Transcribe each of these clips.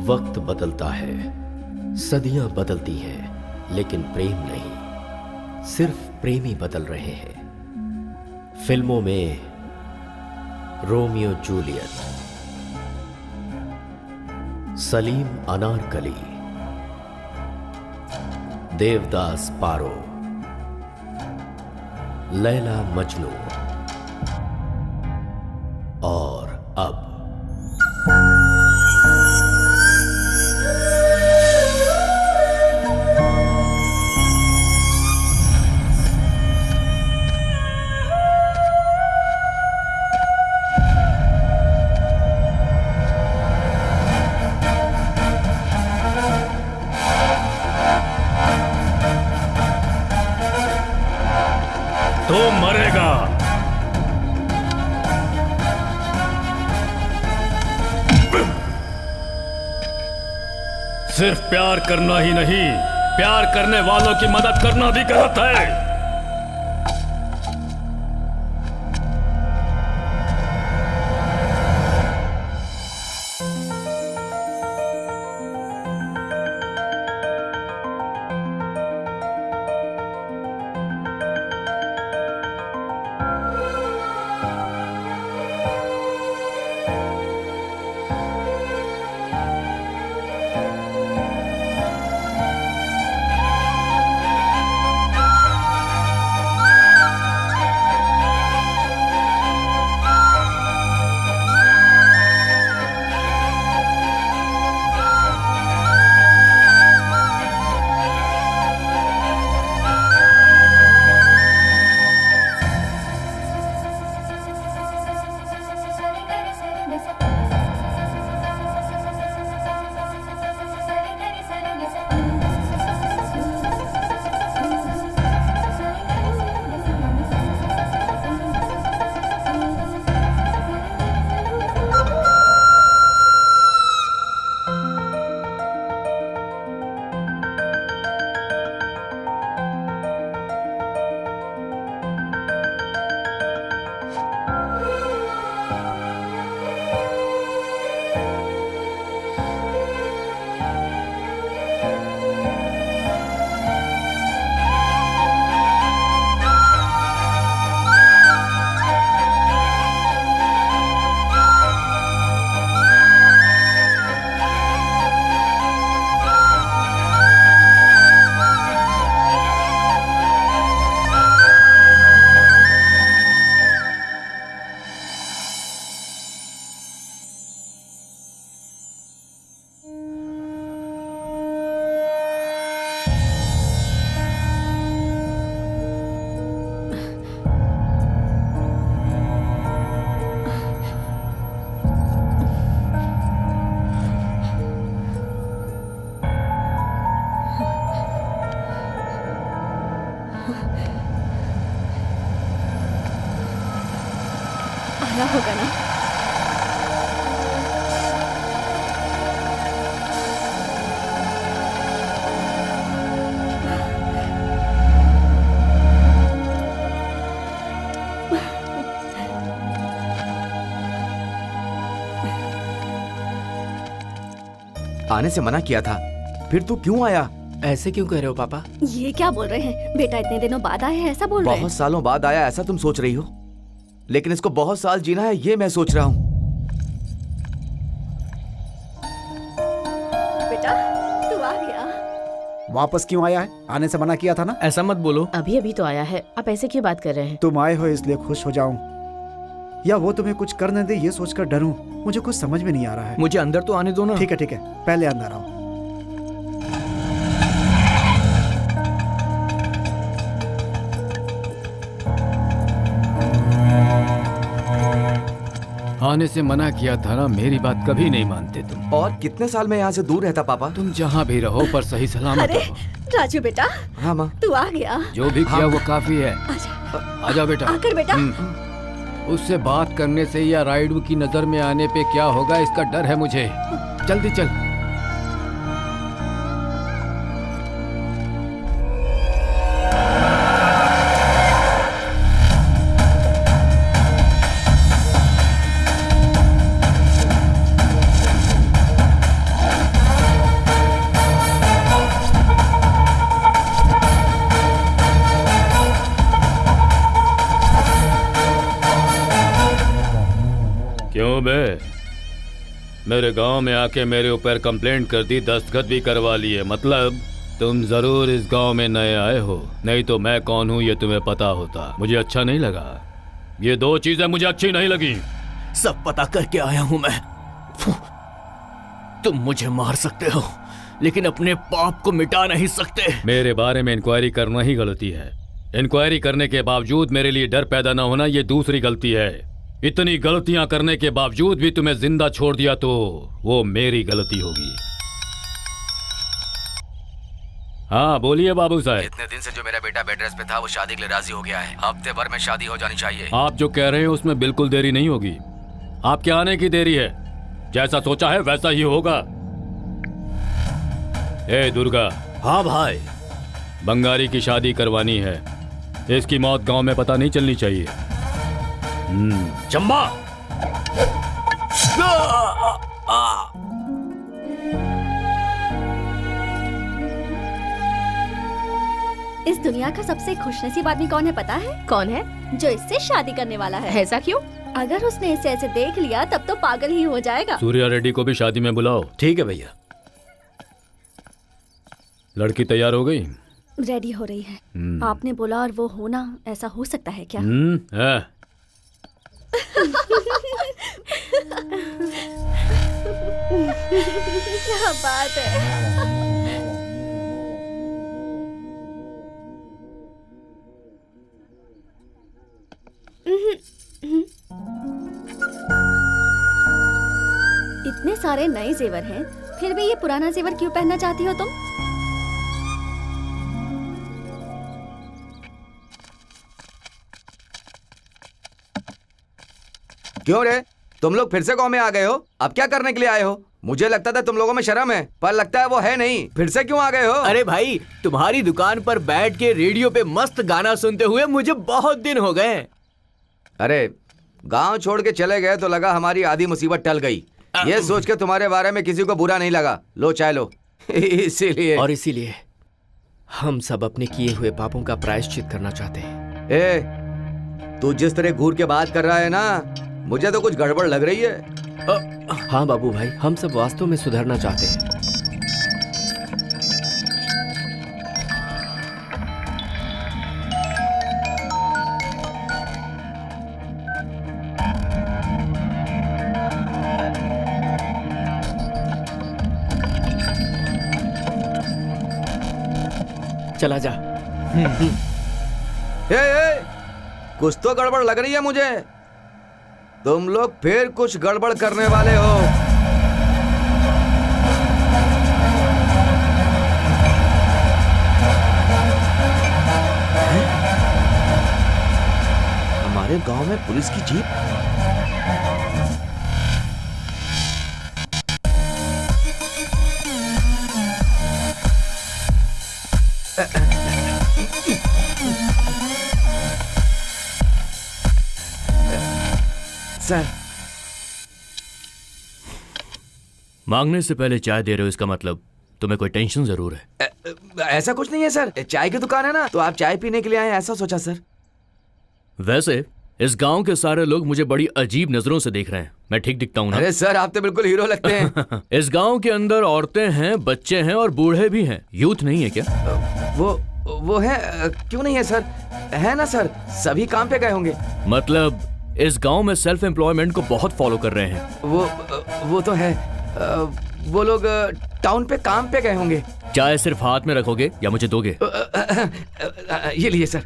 वक्त बदलता है, सदियां बदलती हैं, लेकिन प्रेम नहीं। सिर्फ प्रेमी बदल रहे हैं। फिल्मों में रोमियो जूलियट, सलीम अनारकली, देवदास पारो, लैला मजनू और अब तो मरेगा। सिर्फ प्यार करना ही नहीं, प्यार करने वालों की मदद करना भी गलत है। आया होगा ना? आने से मना किया था, फिर तू क्यों आया? ऐसे क्यों कह रहे हो पापा? ये क्या बोल रहे हैं? बेटा इतने दिनों बाद आए हैं, ऐसा बोल रहे हैं? बहुत सालों बाद आया ऐसा तुम सोच रही हो, लेकिन इसको बहुत साल जीना है ये मैं सोच रहा हूँ। बेटा तू आ गया। वापस क्यों आया है? आने से मना किया था ना। ऐसा मत बोलो। अभी अभी तो आया है, आप ऐसे क्यों बात कर रहे हैं? तुम आए हो इसलिए खुश हो जाऊं या वो तुम्हें कुछ करने दे ये सोचकर डरूं, मुझे कुछ समझ में नहीं आ रहा है। मुझे अंदर तो आने दो ना। ठीक है, पहले अंदर आओ। आने से मना किया था ना, मेरी बात कभी नहीं मानते तुम। और कितने साल मैं यहाँ से दूर रहता पापा? तुम जहाँ भी रहो पर सही सलामत अरे रहो। राजू बेटा, हाँ माँ। तू आ गया। जो भी किया वो काफी है। आजा आजा बेटा। आकर बेटा। उससे बात करने से या राइडू की नजर में आने पे क्या होगा इसका डर है मुझे। जल्दी चल। क्यों बे? मेरे गांव में आके मेरे ऊपर कंप्लेंट कर दी, दस्तखत भी करवा लिए। मतलब तुम जरूर इस गांव में नए आए हो, नहीं तो मैं कौन हूं ये तुम्हें पता होता। मुझे अच्छा नहीं लगा, ये दो चीजें मुझे अच्छी नहीं लगी। सब पता करके आया हूं मैं। तुम मुझे मार सकते हो लेकिन अपने पाप को मिटा नहीं सकते। मेरे बारे में इंक्वायरी करना ही गलती है। इंक्वायरी करने के बावजूद मेरे लिए डर पैदा न होना ये दूसरी गलती है। इतनी गलतियां करने के बावजूद भी तुम्हें जिंदा छोड़ दिया तो वो मेरी गलती होगी। हाँ बोलिए बाबू साहब। इतने दिन से जो मेरा बेटा बेड रेस्ट पे था वो शादी के लिए राजी हो गया है। हफ्ते भर में शादी हो जानी चाहिए। आप जो कह रहे हैं उसमें बिल्कुल देरी नहीं होगी। आपके आने की देरी है। जैसा सोचा है वैसा ही होगा। ए दुर्गा। हाँ भाई। बंगारी की शादी करवानी है। इसकी मौत गांव में पता नहीं चलनी चाहिए। चंबा। इस दुनिया का सबसे खुशनसीब आदमी कौन है पता है? कौन है? जो इससे शादी करने वाला है। ऐसा क्यों? अगर उसने इसे ऐसे देख लिया तब तो पागल ही हो जाएगा। सूर्या रेड्डी को भी शादी में बुलाओ। ठीक है भैया। लड़की तैयार हो गई? रेडी हो रही है। आपने बोला और वो होना, ऐसा हो सकता है क्या? है। क्या बात है। इतने सारे नए जेवर हैं, फिर भी ये पुराना जेवर क्यों पहनना चाहती हो तुम? क्यों रे, तुम लोग फिर से गांव में आ गए हो? अब क्या करने के लिए आए हो? मुझे लगता था तुम लोगों में शर्म है, पर लगता है वो है नहीं। फिर से क्यों आ गए हो? अरे भाई, तुम्हारी दुकान पर बैठ के रेडियो पे मस्त गाना सुनते हुए मुझे बहुत दिन हो गए। अरे गांव छोड़ के चले गए तो लगा हमारी आधी मुसीबत टल गई। ये सोच के तुम्हारे बारे में किसी को बुरा नहीं लगा। लो चाय लो। इसीलिए और इसीलिए हम सब अपने किए हुए पापों का प्रायश्चित करना चाहते हैं। तू जिस तरह घूर के बात कर रहा है ना, मुझे तो कुछ गड़बड़ लग रही है। हाँ बाबू भाई, हम सब वास्तव में सुधरना चाहते हैं। चला जा। कुछ तो गड़बड़ लग रही है मुझे। तुम लोग फिर कुछ गड़बड़ करने वाले हो। हमारे गांव में पुलिस की जीप। सर, मांगने से पहले चाय दे रहे हो, इसका मतलब तुम्हें कोई टेंशन जरूर है। ऐसा कुछ नहीं है सर। चाय की दुकान है ना, तो आप चाय पीने के लिए आए, ऐसा सोचा सर। वैसे इस गांव के सारे लोग मुझे बड़ी अजीब नजरों से देख रहे हैं। मैं ठीक दिखता हूँ ना? अरे सर, आप तो बिल्कुल हीरो लगते हैं। इस गांव के अंदर औरतें हैं, बच्चे हैं और बूढ़े भी हैं। यूथ नहीं है क्या? वो है। क्यों नहीं है सर? है ना सर, सभी काम पे गए होंगे। मतलब इस गांव में सेल्फ एम्प्लॉयमेंट को बहुत फॉलो कर रहे हैं। वो तो है। वो लोग टाउन पे काम पे गए होंगे। चाय सिर्फ हाथ में रखोगे या मुझे दोगे? ये लिए सर।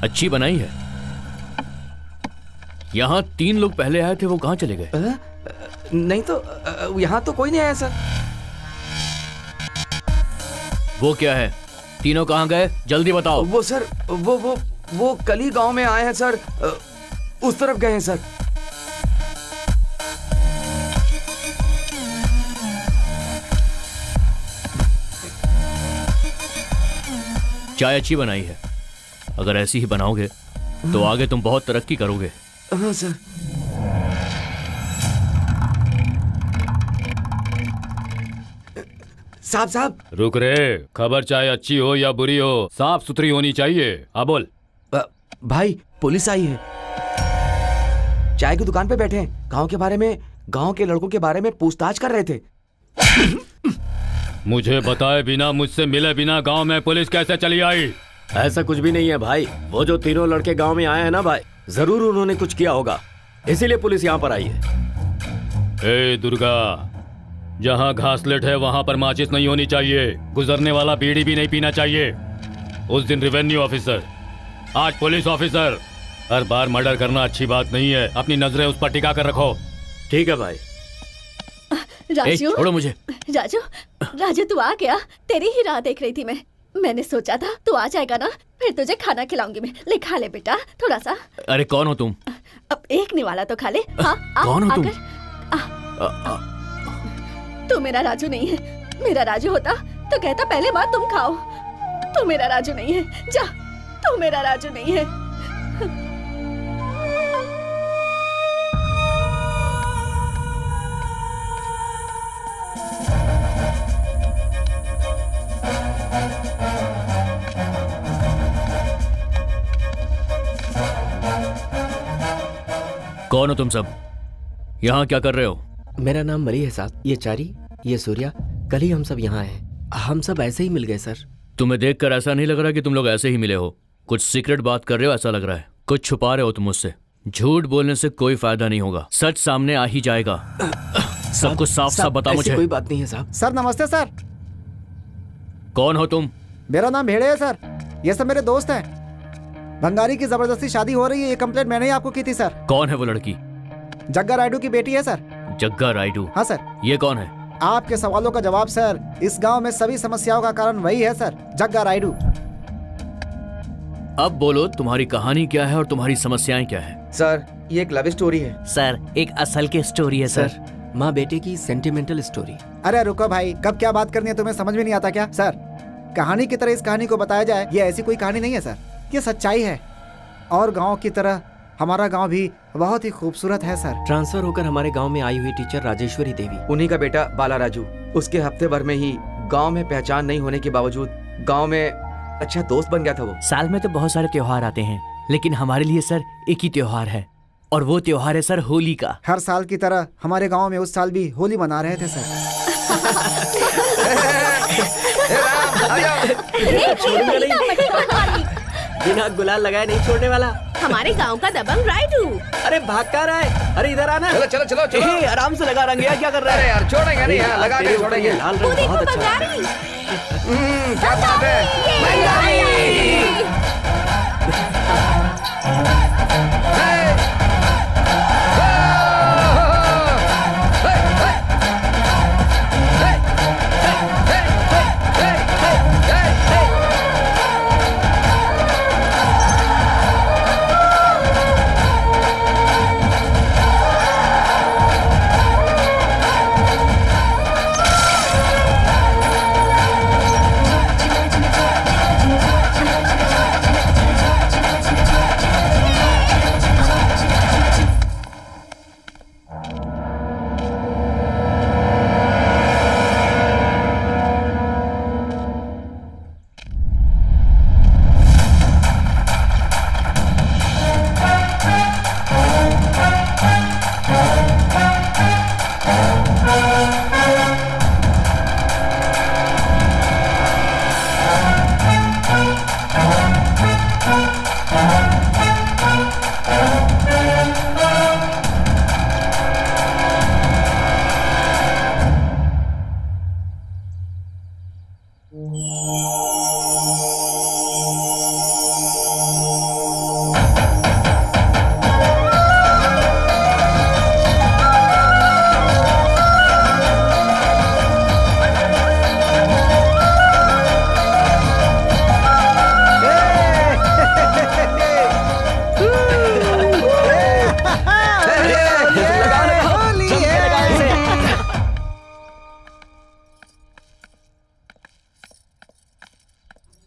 अच्छी बनाई है। यहाँ 3 लोग पहले आए थे, वो कहाँ चले गए? नहीं तो यहाँ तो कोई नहीं आया सर। वो क्या है? तीनों कहाँ गए? जल्दी बताओ। वो सर, वो कल ही गांव में आए हैं सर। उस तरफ गए हैं सर। चाय अच्छी बनाई है। अगर ऐसी ही बनाओगे तो आगे तुम बहुत तरक्की करोगे। हाँ सर। साहब। रुक रे, खबर चाहे अच्छी हो या बुरी हो, साफ सुथरी होनी चाहिए। हाँ बोल। भाई, पुलिस आई है। चाय की दुकान पे बैठे हैं, गांव के बारे में, गांव के लड़कों के बारे में पूछताछ कर रहे थे। मुझे बताए बिना, मुझसे मिले बिना गांव में पुलिस कैसे चली आई? ऐसा कुछ भी नहीं है भाई। वो जो तीनों लड़के गांव में आए हैं ना भाई, जरूर उन्होंने कुछ किया होगा, इसीलिए पुलिस यहाँ पर आई है। ए दुर्गा, जहाँ घासलेट है वहां पर माचिस नहीं होनी चाहिए, गुजरने वाला बीड़ी भी नहीं पीना चाहिए। उस दिन रेवेन्यू ऑफिसर, आज पुलिस ऑफिसर। हर बार मर्डर करना अच्छी बात नहीं है, अपनी नजरें उस पर टिका कर रखो। ठीक है भाई। राजू, छोड़ो मुझे। राजू, राजू तू आ गया। तेरी ही राह देख रही थी मैं। मैंने सोचा था तू आ जाएगा ना, फिर तुझे खाना खिलाऊंगी मैं। ले खा ले बेटा थोड़ा सा। अरे कौन हो तुम? अब एक निवाला तो खा ले। हाँ, कौन हो तुम? तू मेरा राजू नहीं है। मेरा राजू होता तो कहता पहले बात तुम खाओ। तू मेरा राजू नहीं है, जा। तू मेरा राजू नहीं है। कौन हो तुम सब? यहाँ क्या कर रहे हो? मेरा नाम मरी है साहब। ये चारी, ये सूर्या, कल ही हम सब यहाँ आए। हम सब ऐसे ही मिल गए सर। तुम्हें देखकर ऐसा नहीं लग रहा कि तुम लोग ऐसे ही मिले हो। कुछ सीक्रेट बात कर रहे हो ऐसा लग रहा है। कुछ छुपा रहे हो तुम मुझसे। झूठ बोलने से कोई फायदा नहीं होगा, सच सामने आ ही जाएगा। सब कुछ साफ साफ बता मुझे। कोई बात नहीं है साहब। सर नमस्ते सर। कौन हो तुम? मेरा नाम भेड़े है सर। ये सब मेरे दोस्त हैं। भंगारी की जबरदस्ती शादी हो रही है, ये कंप्लेंट मैंने ही आपको की थी सर। कौन है वो लड़की? जग्गा रायडू की बेटी है सर। जग्गा रायडू? हाँ सर। ये कौन है? आपके सवालों का जवाब सर। इस गांव में सभी समस्याओं का कारण वही है सर, जग्गा रायडू। अब बोलो तुम्हारी कहानी क्या है और तुम्हारी समस्याएं क्या है? सर ये एक लव स्टोरी है। सर एक असल की स्टोरी है सर। माँ बेटे की सेंटिमेंटल स्टोरी। अरे रुको भाई, कब क्या बात करनी है तुम्हें समझ में नहीं आता क्या? सर कहानी की तरह इस कहानी को बताया जाए, ये ऐसी कोई कहानी नहीं है सर, ये सच्चाई है। और गांव की तरह हमारा गांव भी बहुत ही खूबसूरत है सर। ट्रांसफर होकर हमारे गांव में आई हुई टीचर राजेश्वरी देवी, उन्हीं का बेटा बाला राजू। उसके हफ्ते भर में ही गांव में पहचान नहीं होने के बावजूद गांव में अच्छा दोस्त बन गया था वो। साल में तो बहुत सारे त्योहार आते हैं, लेकिन हमारे लिए सर एक ही त्योहार है, और वो त्योहार है सर होली का। हर साल की तरह हमारे गांव में उस साल भी होली मना रहे थे सर। बिना गुलाल लगाए नहीं छोड़ने वाला हमारे गांव का दबंग राइडू। अरे भाग कर रहा है। अरे इधर आना। चलो चलो चलो चलो। आराम से लगा रंग यार, क्या कर रहा अरे है? यार छोड़ेंगे नहीं यार, लगा के छोड़ेंगे। लाल रंग बहुत अच्छा है। क्या बात है।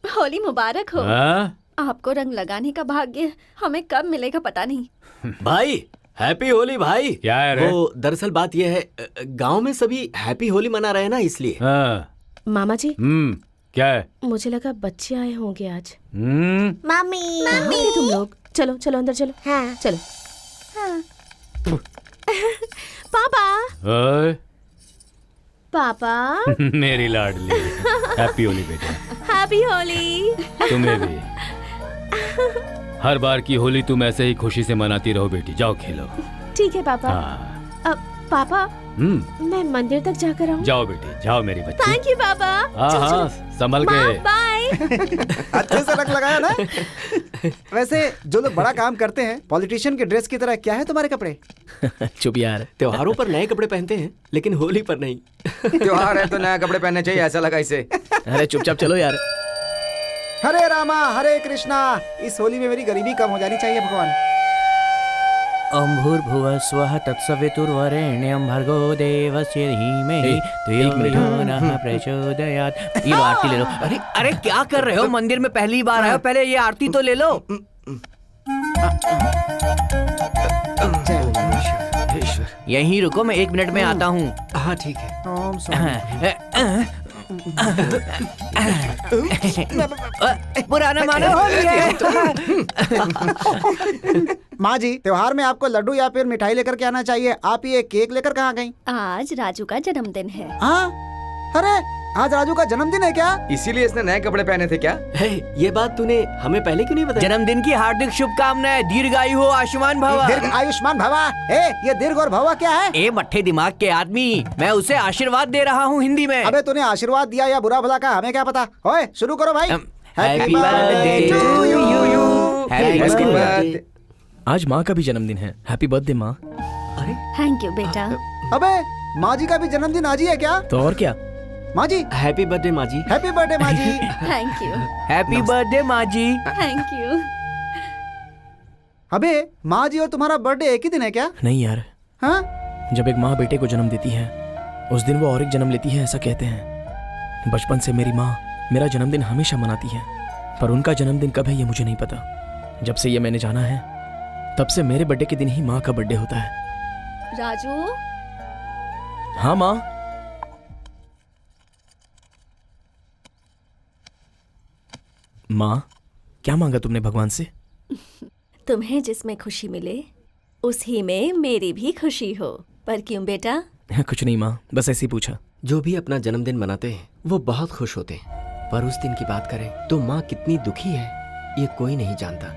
होली मुबारक हो। हाँ? आपको रंग लगाने का भाग्य हमें कब मिलेगा पता नहीं। भाई हैप्पी होली भाई। क्या है रे? वो दरअसल बात यह है, गांव में सभी हैप्पी होली मना रहे हैं ना, इसलिए। हाँ। मामा जी, क्या है? मुझे लगा बच्चे आए होंगे आज। मम्मी कहाँ थे तुम लोग? चलो चलो अंदर चलो। हाँ। चलो। हाँ। पापा ओए, पापा मेरी लाडली, हैप्पी होली बेटा। हैप्पी होली। तुम्हें भी। हर बार की होली तुम ऐसे ही खुशी से मनाती रहो बेटी। जाओ खेलो। ठीक है पापा। हाँ। पापा मैं मंदिर तक जाकर आऊँ? जाओ बेटी, जाओ मेरी बच्ची। थैंक यू पापा। हाँ हाँ, संभल के। बाय। अच्छे से रंग लगाया ना। वैसे जो लोग बड़ा काम करते हैं पॉलिटिशियन के ड्रेस की तरह, क्या है तुम्हारे कपड़े? चुप यार, त्योहारों पर नए कपड़े पहनते हैं लेकिन होली पर नहीं। त्योहार है तो नया कपड़े पहनने चाहिए, ऐसा लगा इसे। अरे चुपचाप चलो यार। हरे रामा हरे कृष्णा। इस होली में मेरी गरीबी कम हो जानी चाहिए भगवान। ओम भूर्भुवः स्वः तत्सवितुर्वरेण्यं भर्गो देवस्य धीमहि धियो यो नः प्रचोदयात्। ये लो आरती ले लो। अरे अरे क्या कर रहे हो? मंदिर में पहली बार आए हो, पहले ये आरती तो ले लो। यहीं रुको, मैं 1 मिनट में आता हूँ। हाँ ठीक है। ओम स्वामी। पुराना मानो होली है। माँ जी, त्योहार में आपको लड्डू या फिर मिठाई लेकर के आना चाहिए। आप ये केक लेकर कहाँ गई? आज राजू का जन्मदिन है। हाँ, अरे आज राजू का जन्मदिन है क्या? इसीलिए इसने नए कपड़े पहने थे क्या? हे, ये बात तूने हमें पहले क्यों नहीं बताया? जन्मदिन की हार्दिक शुभकामनाएं। दीर्घायु हो, आयुष्मान भव। दीर्घ आयुष्मान भवा। ये दीर्घ और भवा क्या है? ए मट्ठे दिमाग के आदमी, मैं उसे आशीर्वाद दे रहा हूँ हिंदी में। अबे तूने आशीर्वाद दिया या बुरा भला का हमें क्या पता। ओए शुरू करो भाई। Happy birthday to you. Happy Happy birthday. birthday। आज माँ का भी जन्मदिन है। हैप्पी बर्थडे माँ। थैंक यू बेटा। अबे माँ जी का भी जन्मदिन आज ही है क्या? तो और क्या। माँ जी हैप्पी बर्थडे माँ जी। हैप्पी बर्थडे माँ जी। Thank you. हैप्पी बर्थडे माँ जी। Thank you. अबे माँ जी और तुम्हारा बर्थडे एक ही दिन है क्या? नहीं यार, हाँ? जब एक माँ बेटे को जन्म देती है उस दिन वो और एक जन्म लेती है, ऐसा कहते हैं। बचपन से मेरी माँ मेरा जन्मदिन हमेशा मनाती है, पर उनका जन्मदिन कब है ये मुझे नहीं पता। जब से ये मैंने जाना है तब से मेरे बर्थडे के दिन ही माँ का बर्थडे होता है। राजू हाँ माँ। माँ, क्या मांगा तुमने भगवान से? तुम्हें जिसमें खुशी मिले उसी में मेरी भी खुशी हो। पर क्यों बेटा? कुछ नहीं माँ, बस ऐसे ही पूछा। जो भी अपना जन्मदिन मनाते हैं वो बहुत खुश होते हैं, पर उस दिन की बात करें तो माँ कितनी दुखी है ये कोई नहीं जानता।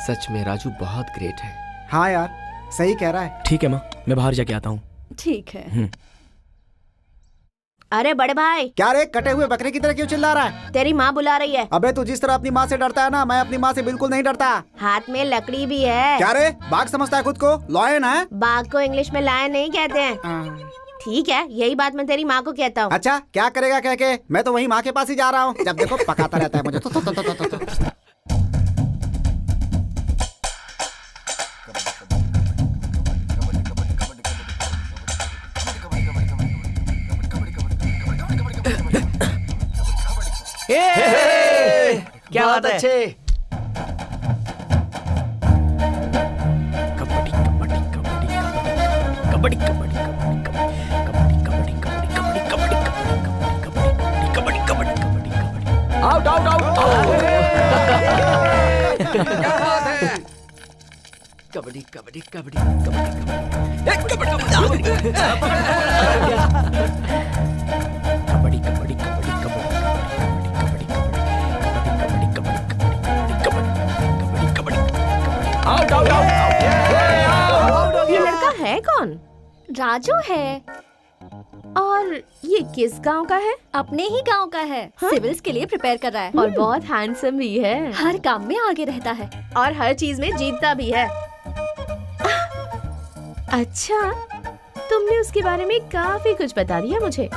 सच में राजू बहुत ग्रेट है। हाँ यार, सही कह रहा है। ठीक है माँ, मैं बाहर जाके आता हूँ। ठीक है। अरे बड़े भाई, क्या रे, कटे हुए बकरे की तरह क्यों चिल्ला रहा है? तेरी माँ बुला रही है। अबे तू जिस तरह अपनी माँ से डरता है ना, मैं अपनी माँ से बिल्कुल नहीं डरता। हाथ में लकड़ी भी है। क्या रे, बाघ समझता है खुद को? लॉयन है? बाघ को इंग्लिश में लायन नहीं कहते हैं। ठीक है, यही बात मैं तेरी माँ को कहता हूँ। अच्छा, क्या करेगा कह के? मैं तो वही माँ के पास ही जा रहा हूँ। जब देखो पकाता रहता है मुझे। तो। क्या बात है? अच्छे। Kabaddi kabaddi kabaddi kabaddi kabaddi kabaddi kabaddi kabaddi kabaddi kabaddi kabaddi kabaddi kabaddi kabaddi kabaddi. Out out out. क्या बात है? Kabaddi kabaddi kabaddi kabaddi kabaddi kabaddi kabaddi kabaddi out out out. ये लड़का है कौन? राजू है। और ये किस गांव का है? अपने ही गांव का है। सिविल्स के लिए प्रिपेयर कर रहा है और बहुत हैंडसम भी है। हर काम में आगे रहता है। और हर चीज में जीतता भी है। अच्छा, तुमने उसके बारे में काफी कुछ बता दिया मुझे।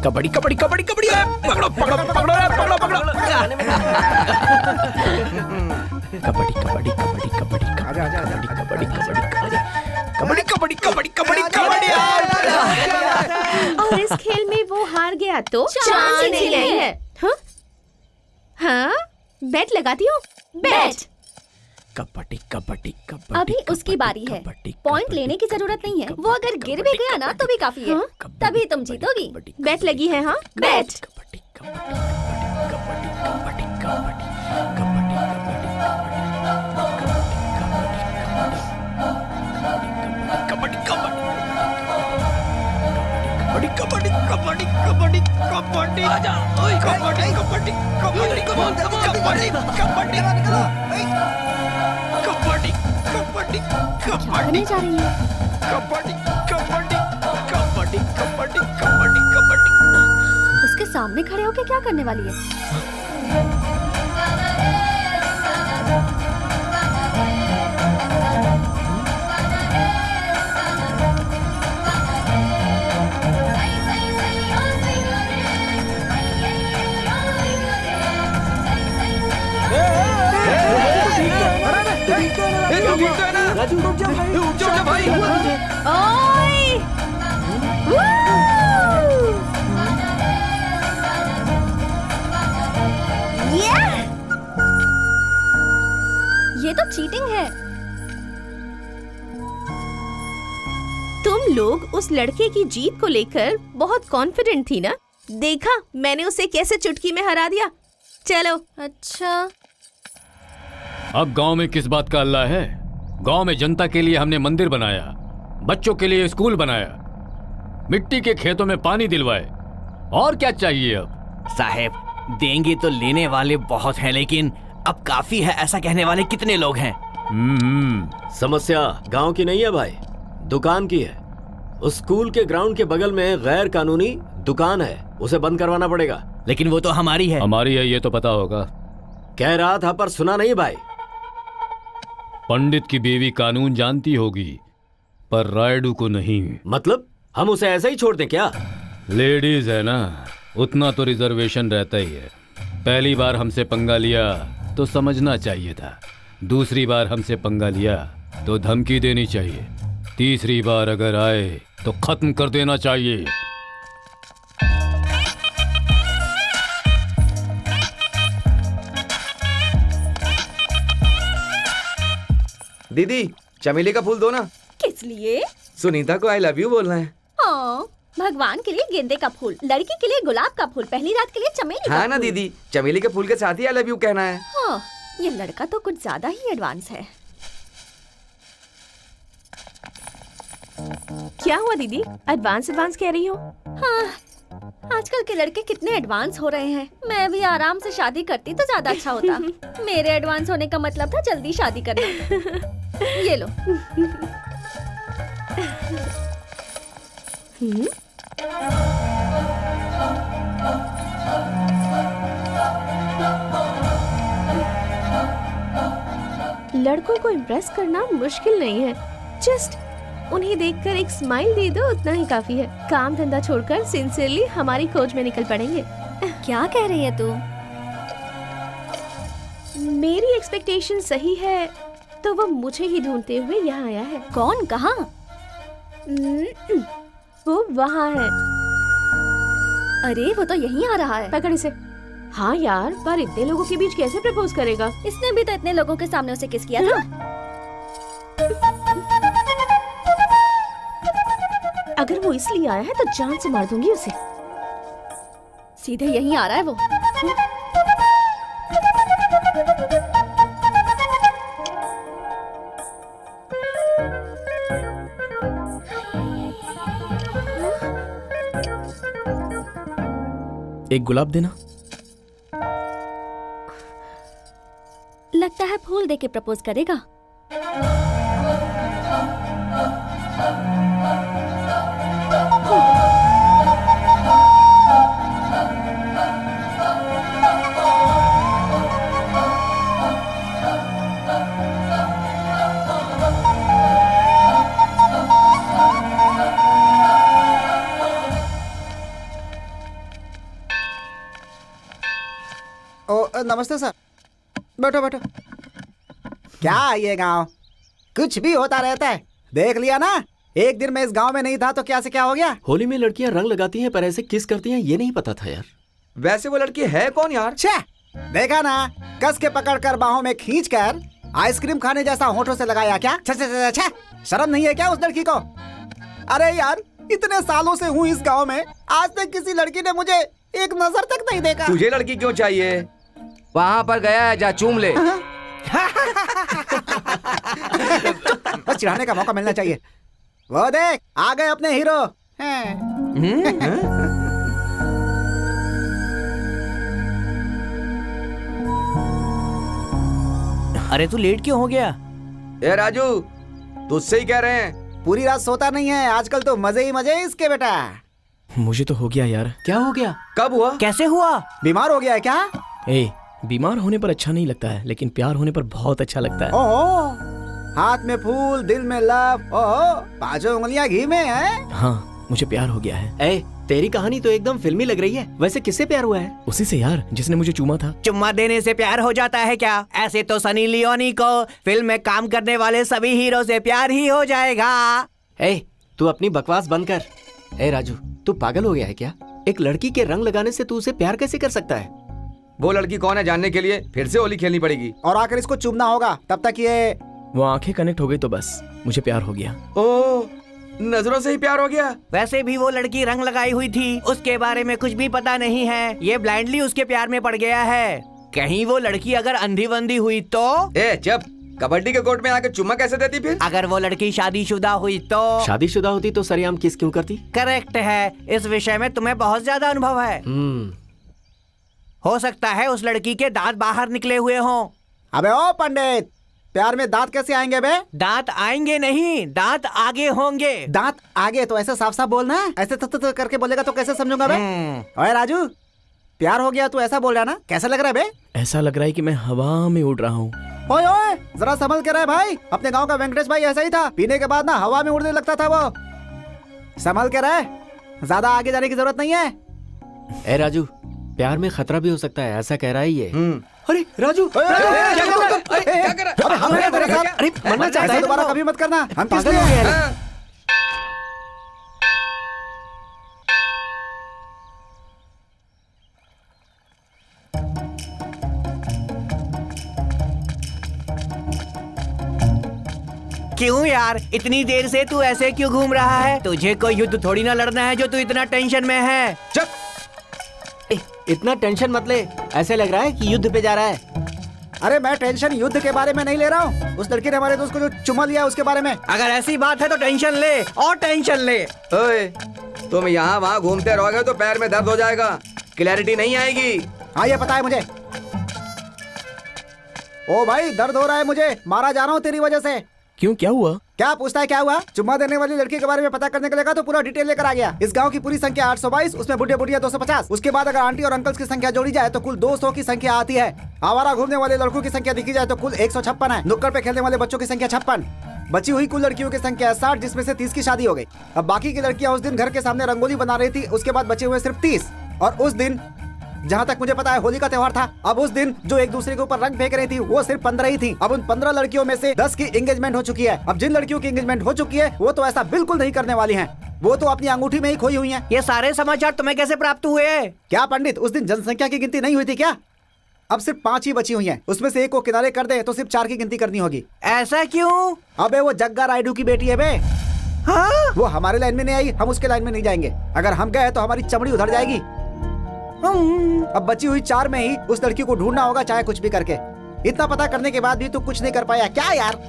कबड्डी कबड्डी कबड्डी कबड्डी। पकड़ो पकड़ो पकड़ो पकड़ो पकड़ो। कबड्डी कबड्डी कबड्डी कबड्डी कबड्डी कबड्डी कबड्डी कबड्डी कबड्डी कबड्डी कबड्डी। और इस खेल में वो हार गया तो चांस ही नहीं नहीं है। हाँ? हाँ? बेट लगाती हो? बेट। कबड्डी कबड्डी कबड्डी। अभी उसकी बारी है। पॉइंट लेने की जरूरत नहीं है। वो अगर गिर भी गया ना तो भी काफी है। तभी तुम जीतोगी। बेट लगी है। हाँ, बेट। कबड्डी कबड्डी कबड्डी कबड्डी कबड्डी कबड्डी कबड्डी कबड्डी कबड्डी कबड्डी कबड्डी आजा ओए कबड्डी कबड्डी कबड्डी कबड्डी कबड्डी कबड्डी कबड्डी कबड्डी करने जा रही है? कबड्डी कबड्डी कबड्डी कबड्डी कबड्डी कबड्डी। उसके सामने खड़े होके क्या करने वाली है? ओए! ये तो चीटिंग है। तुम लोग उस लड़के की जीत को लेकर बहुत कॉन्फिडेंट थी ना? देखा मैंने उसे कैसे चुटकी में हरा दिया। चलो। अच्छा, अब गांव में किस बात का अल्लाह है? गांव में जनता के लिए हमने मंदिर बनाया, बच्चों के लिए स्कूल बनाया, मिट्टी के खेतों में पानी दिलवाए, और क्या चाहिए अब? साहब देंगे तो लेने वाले बहुत हैं, लेकिन अब काफी है ऐसा कहने वाले कितने लोग हैं? समस्या गांव की नहीं है भाई, दुकान की है। उस स्कूल के ग्राउंड के बगल में गैर कानूनी दुकान है, उसे बंद करवाना पड़ेगा। लेकिन वो तो हमारी है। हमारी है ये तो पता होगा। कह रहा था पर सुना नहीं भाई। पंडित की बीवी कानून जानती होगी पर रायडू को नहीं। मतलब हम उसे ऐसे ही छोड़ दें क्या? लेडीज है ना, उतना तो रिजर्वेशन रहता ही है। पहली बार हमसे पंगा लिया तो समझना चाहिए था, दूसरी बार हमसे पंगा लिया तो धमकी देनी चाहिए, तीसरी बार अगर आए तो खत्म कर देना चाहिए। दीदी चमेली का फूल दो ना। किस लिए? सुनीता को आई लव यू बोलना है। हाँ, भगवान के लिए गेंदे का फूल, लड़की के लिए गुलाब का फूल, पहली रात के लिए चमेली का हाँ ना फूल। दीदी, चमेली के फूल के साथ ही आई लव यू कहना है। हाँ, ये लड़का तो कुछ ज्यादा ही एडवांस है। क्या हुआ दीदी, एडवांस एडवांस कह रही हो? हाँ, आजकल के लड़के कितने एडवांस हो रहे हैं। मैं भी आराम से शादी करती तो ज्यादा अच्छा होता। मेरे एडवांस होने का मतलब था जल्दी शादी करना। ये लो। लड़कों को इम्प्रेस करना मुश्किल नहीं है, जस्ट उन्हें देखकर एक स्माइल दे दो, उतना ही काफी है। काम धंधा छोड़कर सिंसियरली हमारी खोज में निकल पड़ेंगे। क्या कह रही है तू? मेरी एक्सपेक्टेशन सही है तो वो मुझे ही ढूंढते हुए यहाँ आया है। कौन? कहाँ? वो वहाँ है। अरे वो तो यहीं आ रहा है। पकड़ इसे। हाँ यार, पर इतने लोगों के बीच कैसे प्रपोज करेगा? इसने भी तो इतने लोगों के सामने उसे किस किया था। अगर वो इसलिए आया है तो जान से मार दूंगी उसे। सीधे यहीं आ रहा है वो। एक गुलाब देना। लगता है फूल देके प्रपोज करेगा। नमस्ते सर, बैठो बैठो। क्या ये गांव कुछ भी होता रहता है, देख लिया ना। एक दिन मैं इस गांव में नहीं था तो क्या से क्या हो गया। होली में लड़कियां रंग लगाती हैं पर ऐसे किस करती हैं ये नहीं पता था यार। वैसे वो लड़की है कौन यार? छे, देखा ना, कस के पकड़ कर बाहों में खींच कर आइसक्रीम खाने जैसा होठों से लगाया क्या? छे छे छे छे, शर्म नहीं है क्या उस लड़की को? अरे यार, इतने सालों से हूँ इस गांव में, आज तक किसी लड़की ने मुझे एक नजर तक नहीं देखा। तुझे लड़की क्यों चाहिए? वहाँ पर गया है, जा चूम ले। बस चिढ़ाने का मौका मिलना चाहिए। वो देख, आ गए अपने हीरो। अरे तू लेट क्यों हो गया? ए राजू, तुझसे ही कह रहे हैं। पूरी रात सोता नहीं है आजकल, तो मजे ही मजे इसके बेटा। मुझे तो हो गया यार। क्या हो गया? कब हुआ? कैसे हुआ? बीमार हो गया है क्या? ए, बीमार होने पर अच्छा नहीं लगता है, लेकिन प्यार होने पर बहुत अच्छा लगता है। ओहो, हाथ में फूल, दिल में लव, ओहो, पांचों उंगलियां घी में है। हाँ, मुझे प्यार हो गया है। ए, तेरी कहानी तो एकदम फिल्मी लग रही है। वैसे किससे प्यार हुआ है? उसी से यार, जिसने मुझे चूमा था। चुम्मा देने से प्यार हो जाता है क्या? ऐसे तो सनी लियोनी को फिल्म में काम करने वाले सभी हीरो से प्यार ही हो जाएगा। ए, तू अपनी बकवास बंद कर। ए राजू, तू पागल हो गया है क्या? एक लड़की के रंग लगाने से तू उसे प्यार कैसे कर सकता है? वो लड़की कौन है जानने के लिए फिर से होली खेलनी पड़ेगी। और आकर इसको चूमना होगा, तब तक ये। वो आंखें कनेक्ट हो गई तो बस मुझे प्यार हो गया। ओ, नजरों से ही प्यार हो गया। वैसे भी वो लड़की रंग लगाई हुई थी, उसके बारे में कुछ भी पता नहीं है। ये ब्लाइंडली उसके प्यार में पड़ गया है। कहीं वो लड़की अगर अंधी बंदी हुई तो? ए जब कबड्डी के कोर्ट में आके चुम्मा कैसे देती फिर? अगर वो लड़की शादीशुदा हुई तो? शादीशुदा होती तो सरेआम किस क्यों करती? करेक्ट है, इस विषय में तुम्हें बहुत ज्यादा अनुभव है। हो सकता है उस लड़की के दांत बाहर निकले हुए हों। अबे ओ पंडित, प्यार में दांत कैसे आएंगे बे? दांत आएंगे नहीं, दांत आगे होंगे। दांत आगे तो ऐसे साफ साफ बोलना है, ऐसे तो करके बोलेगा तो कैसे समझूंगा बे? ओए राजू, प्यार हो गया तू ऐसा बोल रहा ना, कैसा लग रहा है बे? ऐसा लग रहा है कि मैं हवा में उड़ रहा हूँ। ओए ओए, जरा संभल के रहे भाई। अपने गांव का वेंकटेश भाई ऐसा ही था, पीने के बाद ना हवा में उड़ने लगता था वो। संभल के रहे, ज्यादा आगे जाने की जरूरत नहीं है। ए राजू, प्यार में खतरा भी हो सकता है, ऐसा कह रहा है ये। अरे राजू, क्या कर रहा? अरे हम हैं तेरे साथ। अरे मरना चाहता ऐसा है दोबारा कभी मत करना। हम किस लिए हैं? क्यों यार, इतनी देर से तू ऐसे क्यों घूम रहा है? तुझे कोई युद्ध थोड़ी ना लड़ना है जो तू इतना टेंशन में है। ए, इतना टेंशन मत ले, ऐसे लग रहा है कि युद्ध पे जा रहा है। अरे मैं टेंशन युद्ध के बारे में नहीं ले रहा हूँ, उस लड़की ने हमारे दोस्त को जो चुमा लिया उसके बारे में। अगर ऐसी बात है तो टेंशन ले और टेंशन ले। ओए, तुम यहाँ वहाँ घूमते रहोगे तो पैर में दर्द हो जाएगा, क्लैरिटी नहीं आएगी। हाँ ये पता है मुझे। ओ भाई, दर्द हो रहा है मुझे, मारा जा रहा हूँ तेरी वजह से। क्यों, क्या हुआ? क्या पूछता है क्या हुआ? चुम्मा देने वाली लड़की के बारे में पता करने के लिए कहा तो पूरा डिटेल लेकर आ गया। इस गांव की पूरी संख्या 822, उसमें बुढ़िया बुढ़िया 250। उसके बाद अगर आंटी और अंकल्स की संख्या जोड़ी जाए तो कुल 200 की संख्या आती है। आवारा घूमने वाले लड़कों की संख्या देखी जाए तो कुल 156 है। नुक्कड़ पे खेलने वाले बच्चों की संख्या 56। बची हुई कुल लड़कियों की संख्या 60, जिसमें से 30 की शादी हो गई। अब बाकी की लड़कियां उस दिन घर के सामने रंगोली बना रही थी, उसके बाद बचे हुए सिर्फ 30। और उस दिन जहाँ तक मुझे पता है होली का त्योहार था। अब उस दिन जो एक दूसरे के ऊपर रंग फेंक रही थी वो सिर्फ 15 ही थी। अब उन 15 लड़कियों में से 10 की एंगेजमेंट हो चुकी है। अब जिन लड़कियों की एंगेजमेंट हो चुकी है वो तो ऐसा बिल्कुल नहीं करने वाली हैं, वो तो अपनी अंगूठी में ही खोई हुई हैं। ये सारे समाचार तुम्हें कैसे प्राप्त हुए? क्या पंडित, उस दिन जनसंख्या की गिनती नहीं हुई थी क्या? अब सिर्फ 5 ही बची हुई हैं, उसमें से एक को किनारे कर दे तो सिर्फ 4 की गिनती करनी होगी। ऐसा क्यों? अबे वो जग्गा रायडू की बेटी है बे। हाँ? वो हमारे लाइन में नहीं आई, हम उसके लाइन में नहीं जाएंगे। अगर हम गए तो हमारी चमड़ी उधर जाएगी। अब बची हुई 4 में ही उस लड़की को ढूंढना होगा, चाहे कुछ भी करके। इतना पता करने के बाद भी तू कुछ नहीं कर पाया क्या यार?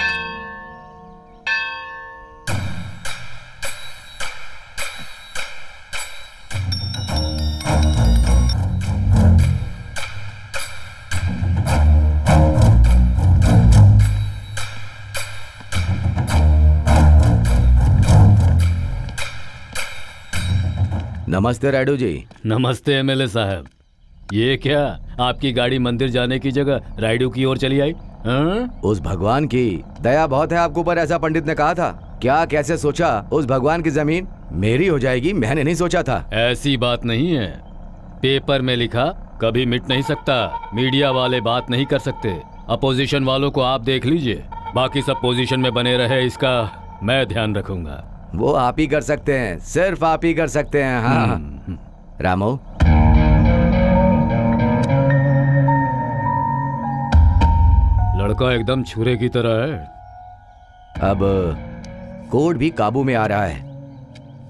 नमस्ते रायडू जी। नमस्ते एमएलए साहब। ये क्या, आपकी गाड़ी मंदिर जाने की जगह रायडू की ओर चली आई? हाँ? उस भगवान की दया बहुत है आपके ऊपर, ऐसा पंडित ने कहा था। क्या कैसे सोचा उस भगवान की जमीन मेरी हो जाएगी? मैंने नहीं सोचा था। ऐसी बात नहीं है, पेपर में लिखा कभी मिट नहीं सकता। मीडिया वाले बात नहीं कर सकते। अपोजिशन वालों को आप देख लीजिए, बाकी सब पोजीशन में बने रहे, इसका मैं ध्यान रखूंगा। वो आप ही कर सकते हैं, सिर्फ आप ही कर सकते हैं। हाँ रामो, लड़का एकदम छुरे की तरह है। अब कोर्ट भी काबू में आ रहा है।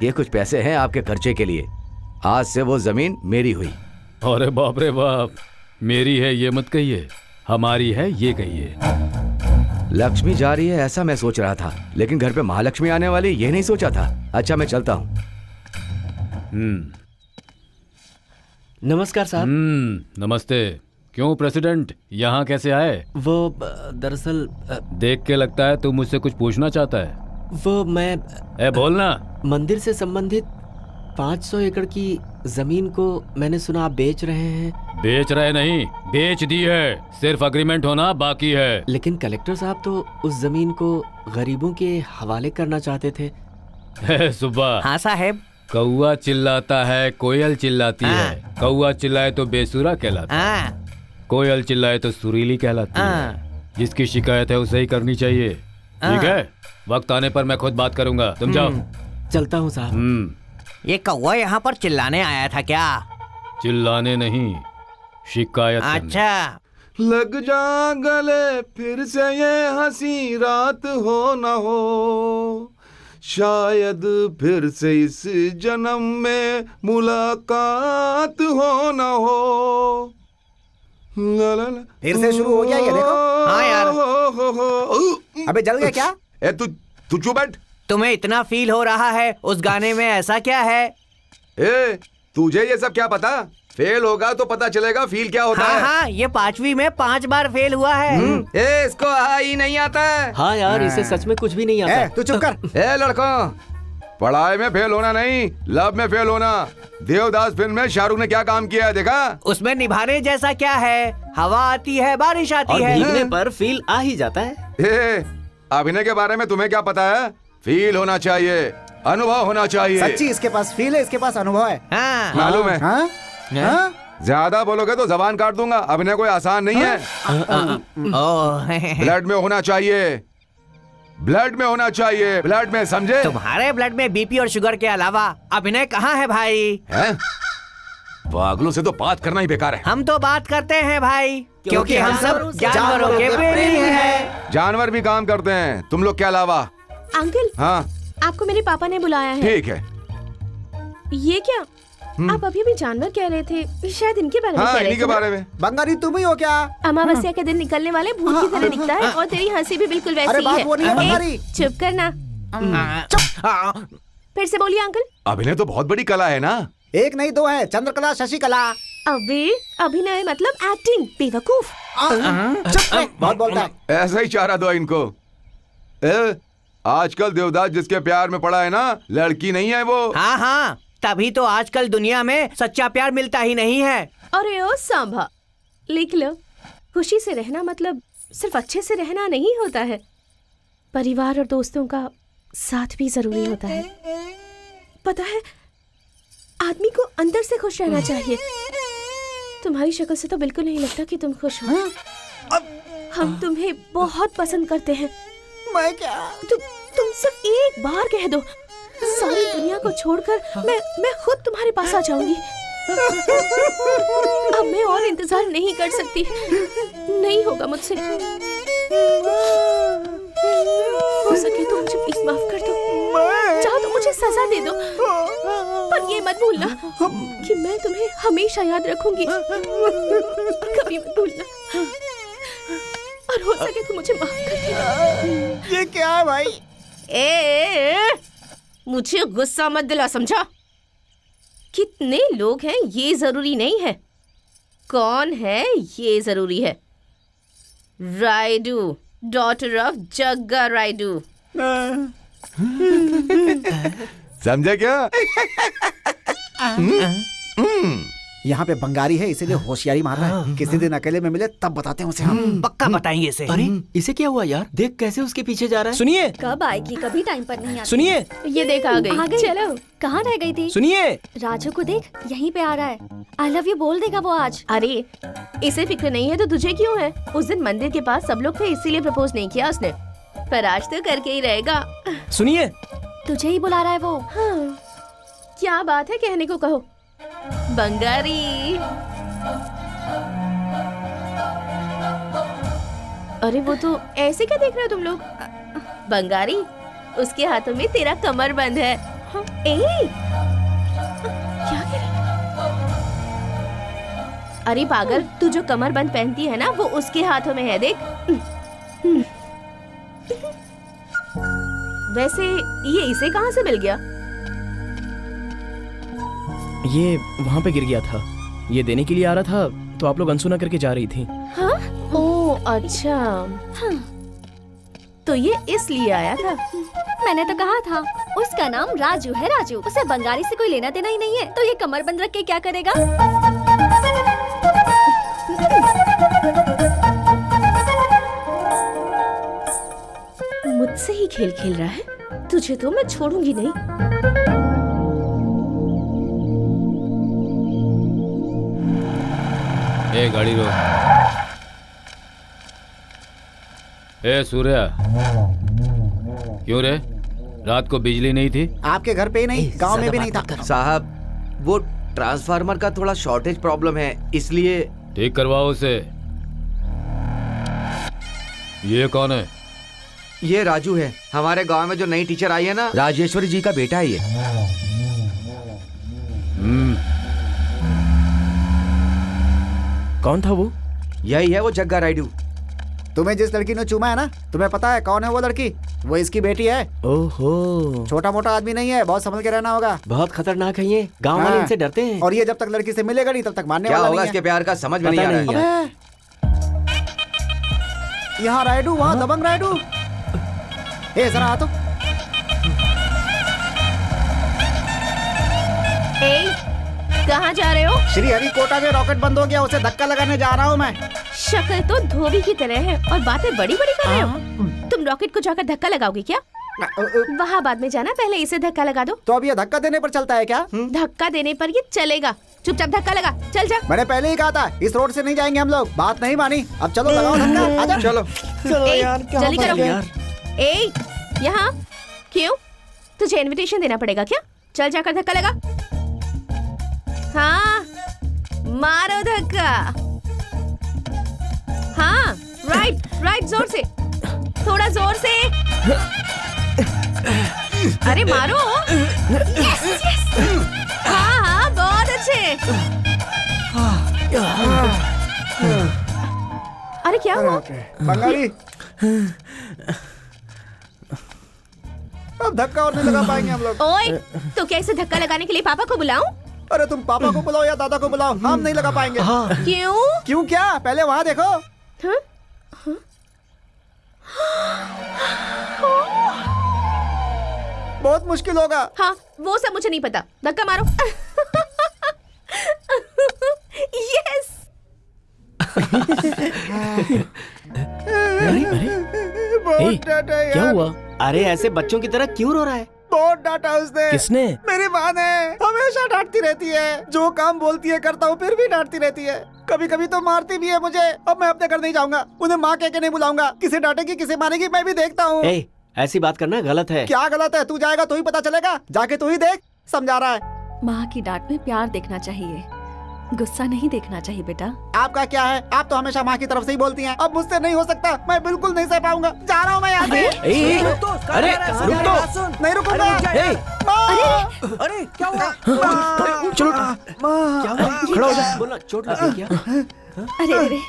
ये कुछ पैसे हैं आपके खर्चे के लिए। आज से वो जमीन मेरी हुई। अरे बाप रे बाप, मेरी है ये मत कहिए, हमारी है ये कहिए। लक्ष्मी जा रही है ऐसा मैं सोच रहा था, लेकिन घर पे महालक्ष्मी आने वाली ये नहीं सोचा था। अच्छा मैं चलता हूँ। नमस्कार साहब। नमस्ते। क्यों प्रेसिडेंट यहाँ कैसे आए? वो दरअसल देख के लगता है तू मुझसे कुछ पूछना चाहता है। वो मैं ए बोलना। मंदिर से संबंधित 500 एकड़ की जमीन को मैंने सुना आप बेच रहे हैं। बेच रहे नहीं, बेच दी है। सिर्फ अग्रीमेंट होना बाकी है। लेकिन कलेक्टर साहब तो उस जमीन को गरीबों के हवाले करना चाहते थे। सुबह हाँ साहेब। कौआ चिल्लाता है, कोयल चिल्लाती हाँ। है। कौआ चिल्लाए तो बेसुरा कहलाता है, हाँ कोयल चिल्लाए तो सुरीली कहलाती है। हाँ। जिसकी शिकायत है उसे ही करनी चाहिए। ठीक है, वक्त आने पर मैं खुद बात करूंगा। तुम जाओ। चलता हूँ साहब। ये कौवा यहाँ पर चिल्लाने आया था क्या? चिल्लाने नहीं, शिकायत करने। अच्छा। लग जा गले फिर से ये हंसी रात हो न हो, शायद फिर से इस जन्म में मुलाकात हो न हो। ला ला ला। फिर से शुरू हो गया ये देखो। हाँ यार। अबे जल गया क्या? ए तू चुप बैठ। तुम्हें इतना फील हो रहा है उस गाने में, ऐसा क्या है? ए तुझे ये सब क्या पता? फेल होगा तो पता चलेगा फील क्या होता हाँ है। हाँ, ये 5वीं में 5 बार फेल हुआ है। ए इसको ही नहीं आता है। हाँ यार, इसे सच में कुछ भी नहीं आता। तू चुप कर। ए लड़कों, पढ़ाई में फेल होना नहीं, लव में फेल होना। देवदास फिल्म में शाहरुख ने क्या काम किया है देखा? उसमें निभाने जैसा क्या है? हवा आती है, बारिश आती और है। भीगने पर फील आ ही जाता है। ए, अभिनय के बारे में तुम्हें क्या पता है? फील होना चाहिए, अनुभव होना चाहिए। सच्ची इसके पास फील है, इसके पास अनुभव है। हाँ। मालूम है। हाँ? हाँ? ज्यादा बोलोगे तो जबान काट दूंगा। अभिनय कोई आसान नहीं है। ब्लड में होना चाहिए, ब्लड में होना चाहिए, ब्लड में, समझे? तुम्हारे ब्लड में बीपी और शुगर के अलावा अभिनय कहाँ है भाई? हैं? पागलों से तो बात करना ही बेकार है। हम तो बात करते हैं भाई, क्योंकि हम सब जानवरों के प्रेमी हैं। जानवर भी काम करते हैं, तुम लोग के अलावा। अंकल, हाँ आपको मेरे पापा ने बुलाया है। ठीक है। ये क्या? आप अभी भी जानवर कह रहे थे, शायद इनके बारे में हाँ कह रहे इन्हीं के थे ना? बारे में। बंगाली तुम ही हो क्या? अमावस्या के दिन निकलने वाले भूत की तरह दिखता है और तेरी हंसी भी बिल्कुल वैसी अरे ही बात है। वो नहीं है बंगाली। ए, चुप करना। फिर से बोलिए अंकल। अभिनय तो बहुत बड़ी कला है ना। एक नहीं दो है, चंद्रकला, शशिकला। अबे अभिनय मतलब एक्टिंग, बेवकूफ। बहुत बोलता है। ऐसा ही चारा दो इनको। आजकल देवदास जिसके प्यार में पड़ा है ना, लड़की नहीं है वो। हाँ हाँ, तभी तो आजकल दुनिया में सच्चा प्यार मिलता ही नहीं है। अरे ओ सांभा, लिख लो। खुशी से रहना मतलब सिर्फ अच्छे से रहना नहीं होता है, परिवार और दोस्तों का साथ भी जरूरी होता है। पता है, आदमी को अंदर से खुश रहना चाहिए। तुम्हारी शक्ल से तो बिल्कुल नहीं लगता कि तुम खुश हो। हम तुम्हें बहुत पसंद करते हैं। मैं क्या? तुम सिर्फ एक बार कह दो, सारी दुनिया को छोड़कर मैं खुद तुम्हारे पास आ जाऊंगी। अब मैं और इंतजार नहीं कर सकती, नहीं होगा मुझसे। हो सके तो मुझे प्लीज माफ कर दो, चाहो तो मुझे सजा दे दो, पर ये मत भूलना कि मैं तुम्हें हमेशा याद रखूंगी। कभी मत भूलना, और हो सके तो मुझे माफ कर देना। ये क्या है भाई? ए, मुझे गुस्सा मत दिला, समझा? कितने लोग हैं ये जरूरी नहीं है, कौन है ये जरूरी है। रायडू, डॉटर ऑफ जग्गा रायडू। समझे क्या? यहाँ पे बंगारी है, इसीलिए होशियारी मार रहा है। किसी दिन अकेले में मिले तब बताते हैं उसे हम। पक्का बताएंगे इसे। अरे इसे क्या हुआ यार? देख कैसे उसके पीछे जा रहा है। सुनिए कब आएगी? कभी टाइम पर नहीं आती। सुनिए ये देख आ गई। चलो, कहाँ रह गई थी? सुनिए। राजू को देख, यहीं पे आ रहा है। आई लव यू बोल देगा वो आज। अरे इसे फिक्र नहीं है तो तुझे क्यों है? उस दिन मंदिर के पास सब लोग थे, इसीलिए प्रपोज नहीं किया उसने, पर आज तो करके ही रहेगा। सुनिए, तुझे ही बुला रहा है वो। हाँ, क्या बात है, कहने को कहो। बंगारी। अरे वो तो ऐसे क्या देख रहे हो तुम लोग? बंगारी, उसके हाथों में तेरा कमर बंद है। ए, क्या कह रही? अरे पागल, तू जो कमर बंद पहनती है ना, वो उसके हाथों में है, देख। वैसे ये इसे कहाँ से मिल गया? ये वहां पे गिर गया था, ये देने के लिए आ रहा था, तो आप लोग अनसुना करके जा रही थी। हाँ? ओ अच्छा, हाँ। तो ये इसलिए आया था। मैंने तो कहा था उसका नाम राजू है। राजू, उसे बंगाली से कोई लेना देना ही नहीं है, तो ये कमर बंद रख के क्या करेगा? मुझसे ही खेल खेल रहा है, तुझे तो मैं छोड़ूंगी नहीं। ए गाड़ी रोक। ए सूर्या, क्यों रे? रात को बिजली नहीं थी? आपके घर पे ही नहीं, गांव में भी नहीं था। साहब, वो ट्रांसफार्मर का थोड़ा शॉर्टेज प्रॉब्लम है, इसलिए। ठीक करवाओ उसे। ये कौन है? ये राजू है, हमारे गांव में जो नई टीचर आई है ना, राजेश्वरी जी का बेटा है ये। कौन था वो? यही है वो जग्गा राइडू। तुम्हें जिस लड़की ने चूमा है ना, तुम्हें पता है कौन है वो लड़की? वो इसकी बेटी है। ओहो, छोटा मोटा आदमी नहीं है, बहुत संभल के रहना होगा। बहुत खतरनाक है ये, गांव वाले हाँ। इनसे डरते हैं। और ये जब तक लड़की से मिलेगा नहीं तब तक मानने क्या वाला होगा नहीं इसके है। प्यार का समझ में नहीं पता आ रहा नहीं है। यार। यहाँ राइडू, वहाँ दबंग राइडू। ए जरा आ तो। कहाँ जा रहे हो? श्री हरिकोटा में रॉकेट बंद हो गया, उसे धक्का लगाने जा रहा हूँ मैं। शक्ल तो धोबी की तरह है और बातें बड़ी बड़ी कर रहे हो। तुम रॉकेट को जाकर धक्का लगाओगे क्या? वहाँ बाद में जाना, पहले इसे धक्का लगा दो। तो अब ये धक्का देने पर चलता है क्या? धक्का देने पर ये चलेगा। चुपचाप धक्का लगा, चल जा। मैंने पहले ही कहा था इस रोड से नहीं जाएंगे हम लोग, बात नहीं मानी। अब चलो लगाओ धक्का, आजा। चलो ए, जल्दी करो। ए, यहाँ क्यों? तुझे इनविटेशन देना पड़ेगा क्या? चल जाकर धक्का लगा। हाँ, मारो धक्का। हाँ, राइट जोर से, थोड़ा जोर से। अरे मारो। यस। हाँ, बहुत अच्छे। अरे क्या हुआ? बंगाली, अब धक्का और नहीं लगा पाएंगे हम लोग। ओए, तो क्या इसे धक्का लगाने के लिए पापा को बुलाऊं? अरे तुम पापा को बुलाओ या दादा को बुलाओ, हम नहीं लगा पाएंगे। क्यों? क्यों क्या? पहले वहाँ देखो। हाँ? बहुत मुश्किल होगा। हाँ, वो सब मुझे नहीं पता। धक्का मारो। यस। बहुत डांटा यार। क्या हुआ? अरे ऐसे बच्चों की तरह क्यों रो रहा है? बहुत डांटा उसने। किसने? मेरी माँ ने। हमेशा डांटती रहती है, जो काम बोलती है करता हूँ, फिर भी डांटती रहती है। कभी कभी तो मारती भी है मुझे। अब मैं अपने घर नहीं जाऊंगा, उन्हें माँ कह के नहीं बुलाऊंगा। किसे डांटेगी किसे मारेगी मैं भी देखता हूँ। ए, ऐसी बात करना गलत है। क्या गलत है? तू जाएगा तो ही पता चलेगा, जाके तू ही देख। समझा रहा है। माँ की डांट में प्यार देखना चाहिए, गुस्सा नहीं देखना चाहिए बेटा। आपका क्या है? आप तो हमेशा माँ की तरफ से ही बोलती हैं। अब मुझसे नहीं हो सकता, मैं बिल्कुल नहीं सह पाऊंगा। जा रहा हूँ मैं यहाँ से। अरे रुक तो। नहीं रुकूंगा। अरे क्या हुआ? चलो क्या हुआ? खड़ा हो जा। बोला चोट लगी क्या? अरे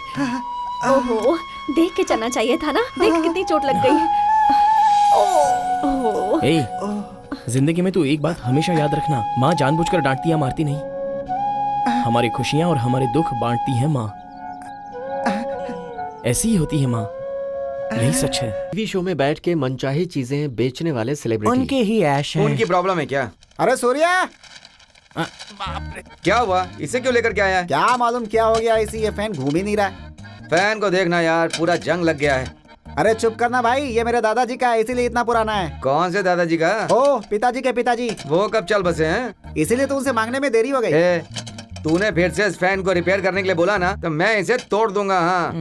ओहो, देख के चलना चाहिए था ना। देख कितनी चोट लग गई है। ओह, ए, जिंदगी में तू एक बात हमेशा याद रखना, माँ जानबूझकर डांटती या मारती नहीं। हमारी खुशियाँ और हमारे दुख बांटती है माँ। ऐसी ही होती है माँ, यही सच है। टीवी शो में बैठ के मनचाही चीजें बेचने वाले सेलिब्रिटी। उनके ही ऐश है। उनकी प्रॉब्लम है क्या? अरे सूर्या, क्या हुआ? इसे क्यों लेकर के आया है? क्या मालूम क्या हो गया, इसी ये फैन घूम ही नहीं रहा है। फैन को देखना यार, पूरा जंग लग गया है। अरे चुप करना भाई, ये मेरे दादाजी का है, इसीलिए इतना पुराना है। कौन से दादाजी का? ओ, पिताजी के पिताजी। वो कब चल बसे हैं? इसीलिए तो उनसे मांगने में देरी हो गई। ए, तूने फिर से इस फैन को रिपेयर करने के लिए बोला ना, तो मैं इसे तोड़ दूंगा। हाँ,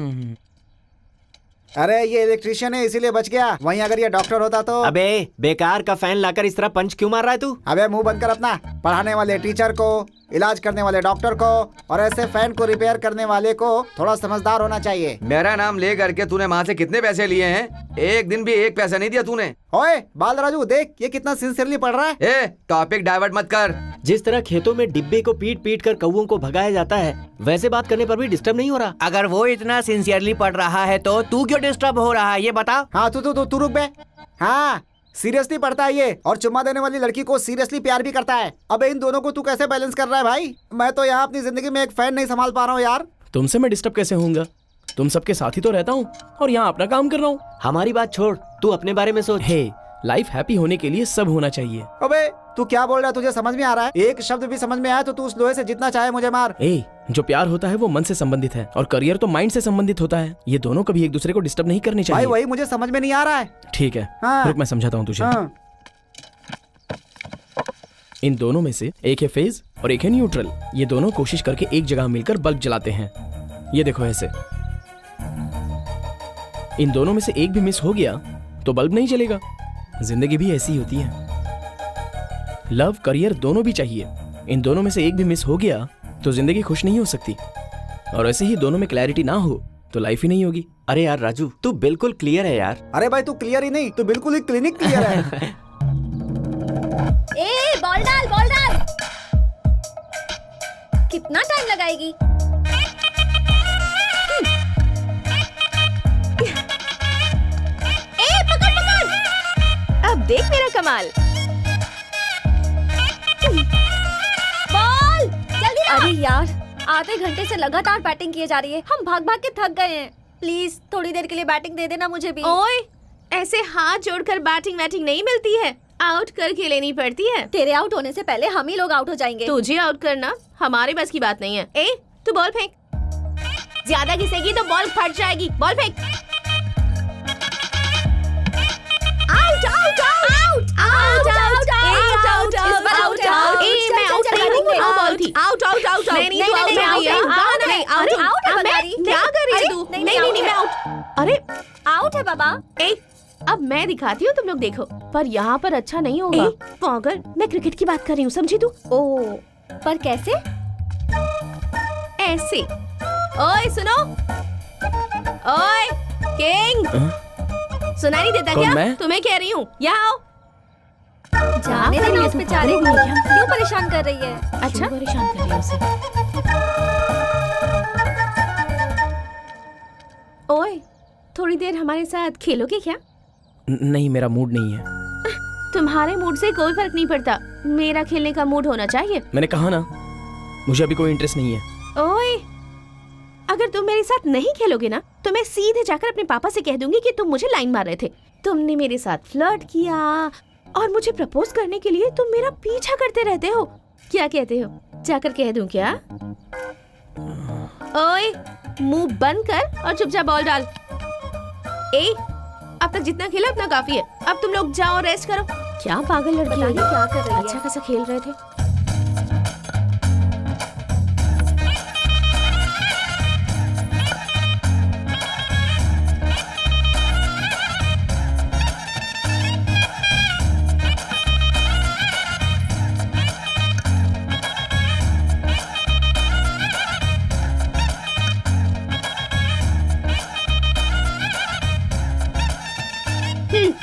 अरे ये इलेक्ट्रिशियन है इसीलिए बच गया, वहीं अगर ये डॉक्टर होता तो। अबे बेकार का फैन लाकर इस तरह पंच क्यों मार रहा है तू? अबे मुंह बंद कर अपना। पढ़ाने वाले टीचर को, इलाज करने वाले डॉक्टर को और ऐसे फैन को रिपेयर करने वाले को थोड़ा समझदार होना चाहिए। मेरा नाम ले करके तूने माँ से कितने पैसे लिए हैं? एक दिन भी एक पैसा नहीं दिया तूने। ओए बाल राजू, देख ये कितना सिंसियरली पढ़ रहा है। ए, टॉपिक डाइवर्ट मत कर। जिस तरह खेतों में डिब्बे को पीट पीट कर कौओं को भगाया जाता है, वैसे बात करने पर भी डिस्टर्ब नहीं हो रहा। अगर वो इतना सिंसियरली पढ़ रहा है तो तू क्यों डिस्टर्ब हो रहा है, ये बता। हाँ तू रुक बे। हाँ सीरियसली पढ़ता है ये, और चुम्मा देने वाली लड़की को सीरियसली प्यार भी करता है। अबे इन दोनों को तू कैसे बैलेंस कर रहा है भाई? मैं तो यहाँ अपनी जिंदगी में एक फैन नहीं संभाल पा रहा हूँ यार। तुमसे मैं डिस्टर्ब कैसे होऊंगा? तुम सबके साथ ही तो रहता हूँ और यहाँ अपना काम कर रहा हूँ। हमारी बात छोड़, तू अपने बारे में सोच। हे, लाइफ हैप्पी होने के लिए सब होना चाहिए। अबे तू क्या बोल रहा है? तुझे समझ में आ रहा है? एक शब्द भी समझ में आया तो तू उस लोहे से जितना चाहे मुझे मार। ए, जो प्यार होता है वो मन से संबंधित है और करियर तो माइंड से संबंधित होता है। ये दोनों कभी एक दूसरे को डिस्टर्ब नहीं करनी भाई चाहिए। वही मुझे समझ में नहीं आ रहा है। ठीक है, हाँ। रुक मैं समझाता हूँ तुझे। हाँ। इन दोनों में से एक है फेज और एक है न्यूट्रल। ये दोनों कोशिश करके एक जगह मिलकर बल्ब जलाते हैं। ये देखो ऐसे। इन दोनों में से एक भी मिस हो गया तो बल्ब नहीं जलेगा। जिंदगी भी ऐसी ही होती है। लव करियर दोनों भी चाहिए। इन दोनों में से एक भी मिस हो गया तो जिंदगी खुश नहीं हो सकती। और ऐसे ही दोनों में क्लैरिटी ना हो तो लाइफ ही नहीं होगी। अरे यार राजू, तू बिल्कुल क्लियर है यार। अरे भाई तू क्लियर ही नहीं, तू बिल्कुल ही क्लिनिक क्लियर है। ए बॉल डाल, बॉल डाल। कितना टाइम लगाएगी? ए पकड़ पकड़। अब देख मेरा कमाल। बॉल जल्दी ला। अरे यार, आधे घंटे से लगातार बैटिंग किए जा रही है। हम भाग भाग के थक गए हैं। प्लीज थोड़ी देर के लिए बैटिंग दे देना मुझे भी। ओए, ऐसे हाथ जोड़कर बैटिंग वैटिंग नहीं मिलती है, आउट करके लेनी पड़ती है। तेरे आउट होने से पहले हम ही लोग आउट हो जाएंगे। तुझे आउट करना हमारे बस की बात नहीं है। ए, तू बॉल फेंक। ज्यादा घिसेगी तो बॉल फट जाएगी। बॉल फेंक। Out out out out out out out out. ए, मैं आउट नहीं हूँ, वो बॉल थी। Out out out. नहीं नहीं, तू आउट नहीं है। नहीं, आउट आउट है बंगारी। क्या कर रही है तू? नहीं नहीं, मैं आउट। अरे आउट है बाबा। ए, अब मैं दिखाती हूँ, तुम लोग देखो। पर यहाँ पर अच्छा नहीं होगा। पागल, मैं क्रिकेट की बात कर रही हूँ, समझी तू? ओह, पर कैसे? ऐसे। ओए सुनो, ओए किंग, सुनाई नहीं देता कौन क्या? मैं? तुम्हें कह रही हूँ, यहाँ आओ। जाने देना उस बेचारे को, क्यों परेशान कर रही है? अच्छा, परेशान कर रही है उसे। ओए, थोड़ी देर हमारे साथ खेलोगे क्या? नहीं, मेरा मूड नहीं है। तुम्हारे मूड से कोई फर्क नहीं पड़ता, मेरा खेलने का मूड होना चाहिए। मैंने कहा ना, मुझे अभी कोई इंटरेस्ट नहीं है। ओए, अगर तुम मेरे साथ नहीं खेलोगे ना तो मैं सीधे जाकर अपने पापा से कह दूंगी कि तुम मुझे लाइन मार रहे थे। तुमने मेरे साथ फ्लर्ट किया और मुझे प्रपोज करने के लिए तुम मेरा पीछा करते रहते हो। क्या कहते हो? जाकर कह दूं क्या? ओए, मुंह बंद कर और चुपचाप बॉल डाल। ए, अब तक जितना खेला उतना काफी है। अब तुम लोग जाओ, रेस्ट करो। क्या पागल लड़की है, क्या कर रही है? अच्छा खासा खेल रहे थे।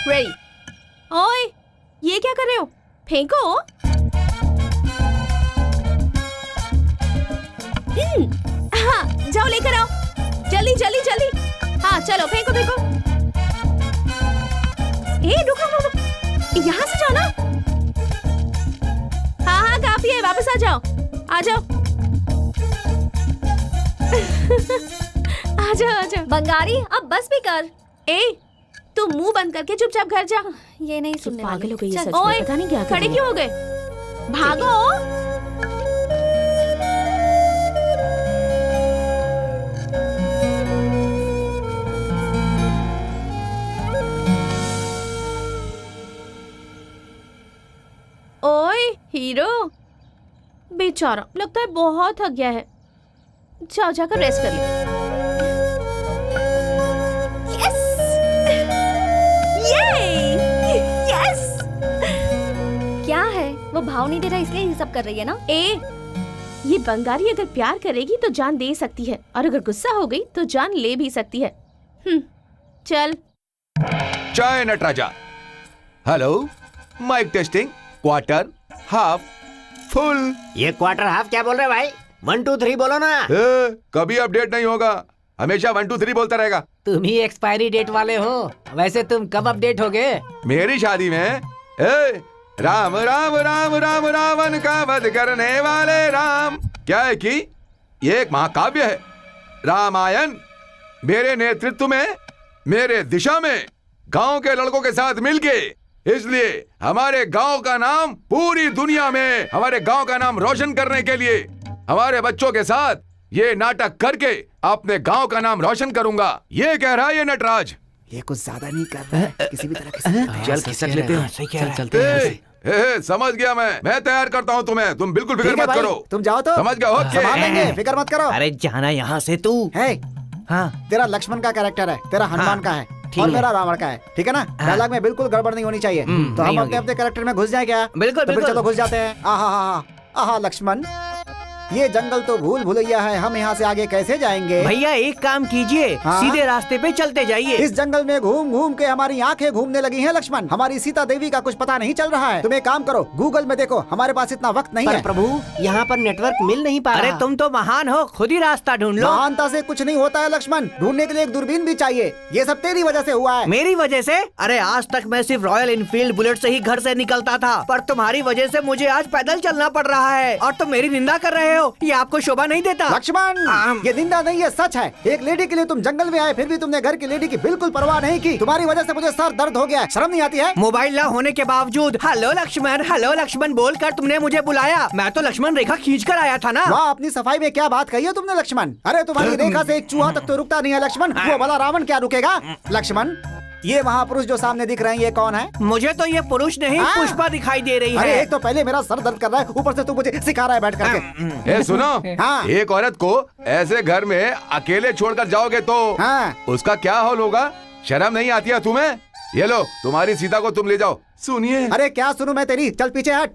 रेडी। ओए, ये क्या कर रहे हो? फेंको। हाँ, जाओ लेकर आओ। जल्दी जल्दी जल्दी। हाँ चलो, फेंको फेंको। ए, रुको रुको, यहाँ से जाओ ना। हाँ हाँ, काफी है, वापस आ जाओ। आ जाओ। आ जाओ आ जाओ। बंगारी, अब बस भी कर। ए, तू मुंह बंद करके चुपचाप घर जा। ये नहीं सुनने वाली। पागल हो गई है सच चल। में, पता नहीं क्या खड़े क्यों हो गए? भागो। ओए हीरो, बेचारा लगता है बहुत थक गया है। जाओ जाकर रेस्ट कर ले। क्या है, वो भाव नहीं दे रहा इसलिए ये सब कर रही है ना? ए, ये बंगारी अगर प्यार करेगी तो जान दे सकती है और अगर गुस्सा हो गई तो जान ले भी सकती है। चल। चाय Nataraja. Hello, mic testing. Quarter, half, full. ये क्वार्टर हाफ क्या बोल रहे भाई? 1 2 3 बोलो ना। कभी अपडेट नहीं होगा, हमेशा 1 2 3 बोलता रहेगा। तुम ही एक्सपायरी डेट वाले हो। वैसे तुम कब अपडेट होगे? मेरी शादी में राम राम राम राम रावण का वध करने वाले राम। क्या है कि ये एक महाकाव्य है। रामायण मेरे नेतृत्व में, मेरे दिशा में, गांव के लड़कों के साथ मिलके, इसलिए हमारे गांव का नाम पूरी दुनिया में, हमारे गांव का नाम रोशन करने के लिए हमारे बच्चों के साथ ये नाटक करके अपने गांव का नाम रोशन करूंगा। ये कह रहा है ये नटराज। ये कुछ ज्यादा नहीं कर रहा है, किसी भी तरह से चल खिसक लेते हैं। चल चलते हैं यहाँ से। समझ गया मैं तैयार करता हूँ तुम्हें, तुम बिल्कुल फिक्र मत करो। तुम जाओ तो समझ गया? ओके संभाल लेंगे, फिक्र मत करो। अरे जाना यहाँ से तू। है हाँ तेरा लक्ष्मण का कैरेक्टर है, तेरा हनुमान का है ठीक और है। मेरा रावण का है, ठीक है ना? डायलॉग में बिल्कुल गड़बड़ नहीं होनी चाहिए। तो हम नहीं अपने होगी। अपने कैरेक्टर में घुस जाए क्या? बिल्कुल, तो फिर बिल्कुल। चलो घुस जाते हैं। आहा लक्ष्मण, ये जंगल तो भूल भुलैया है, हम यहाँ से आगे कैसे जाएंगे? भैया एक काम कीजिए, हाँ? सीधे रास्ते पे चलते जाइए। इस जंगल में घूम घूम के हमारी आंखें घूमने लगी हैं लक्ष्मण। हमारी सीता देवी का कुछ पता नहीं चल रहा है। तुम एक काम करो, गूगल में देखो, हमारे पास इतना वक्त नहीं पर है। प्रभु यहाँ पर नेटवर्क मिल नहीं पा रहा। अरे तुम तो महान हो, खुद ही रास्ता ढूंढ लो। महानता से कुछ नहीं होता है लक्ष्मण, ढूंढने के लिए एक दूरबीन भी चाहिए। ये सब तेरी वजह से हुआ है। मेरी वजह से? अरे आज तक मैं सिर्फ रॉयल इनफील्ड बुलेट से ही घर से निकलता था, पर तुम्हारी वजह से मुझे आज पैदल चलना पड़ रहा है और तुम मेरी निंदा कर रहे हो। ये आपको शोभा नहीं देता। लक्ष्मण, ये निंदा नहीं, ये सच है। एक लेडी के लिए तुम जंगल में आए, फिर भी तुमने घर की लेडी की बिल्कुल परवाह नहीं की। तुम्हारी वजह से मुझे सर दर्द हो गया, शर्म नहीं आती है? मोबाइल ना होने के बावजूद हेलो लक्ष्मण बोलकर तुमने मुझे बुलाया। मैं तो लक्ष्मण रेखा खींच कर आया था ना। वाह, अपनी सफाई में क्या बात कही है तुमने लक्ष्मण। अरे तुम्हारी रेखा से एक चूहा तक तो रुकता नहीं है लक्ष्मण, वो भला रावण क्या रुकेगा? लक्ष्मण, ये महापुरुष जो सामने दिख रहे हैं, ये कौन है? मुझे तो ये पुरुष नहीं हाँ? पुष्पा दिखाई दे रही अरे है। एक तो पहले मेरा सर दर्द कर रहा है, ऊपर से तू मुझे सिखा रहा है बैठ करके। सुनो, हाँ। एक औरत को ऐसे घर में अकेले छोड़कर जाओगे तो हाँ। उसका क्या हाल होगा? शर्म नहीं आती है तुम्हें? ये लो, तुम्हारी सीता को तुम ले जाओ। सुनिए। अरे क्या सुनूं मैं तेरी, चल पीछे हट।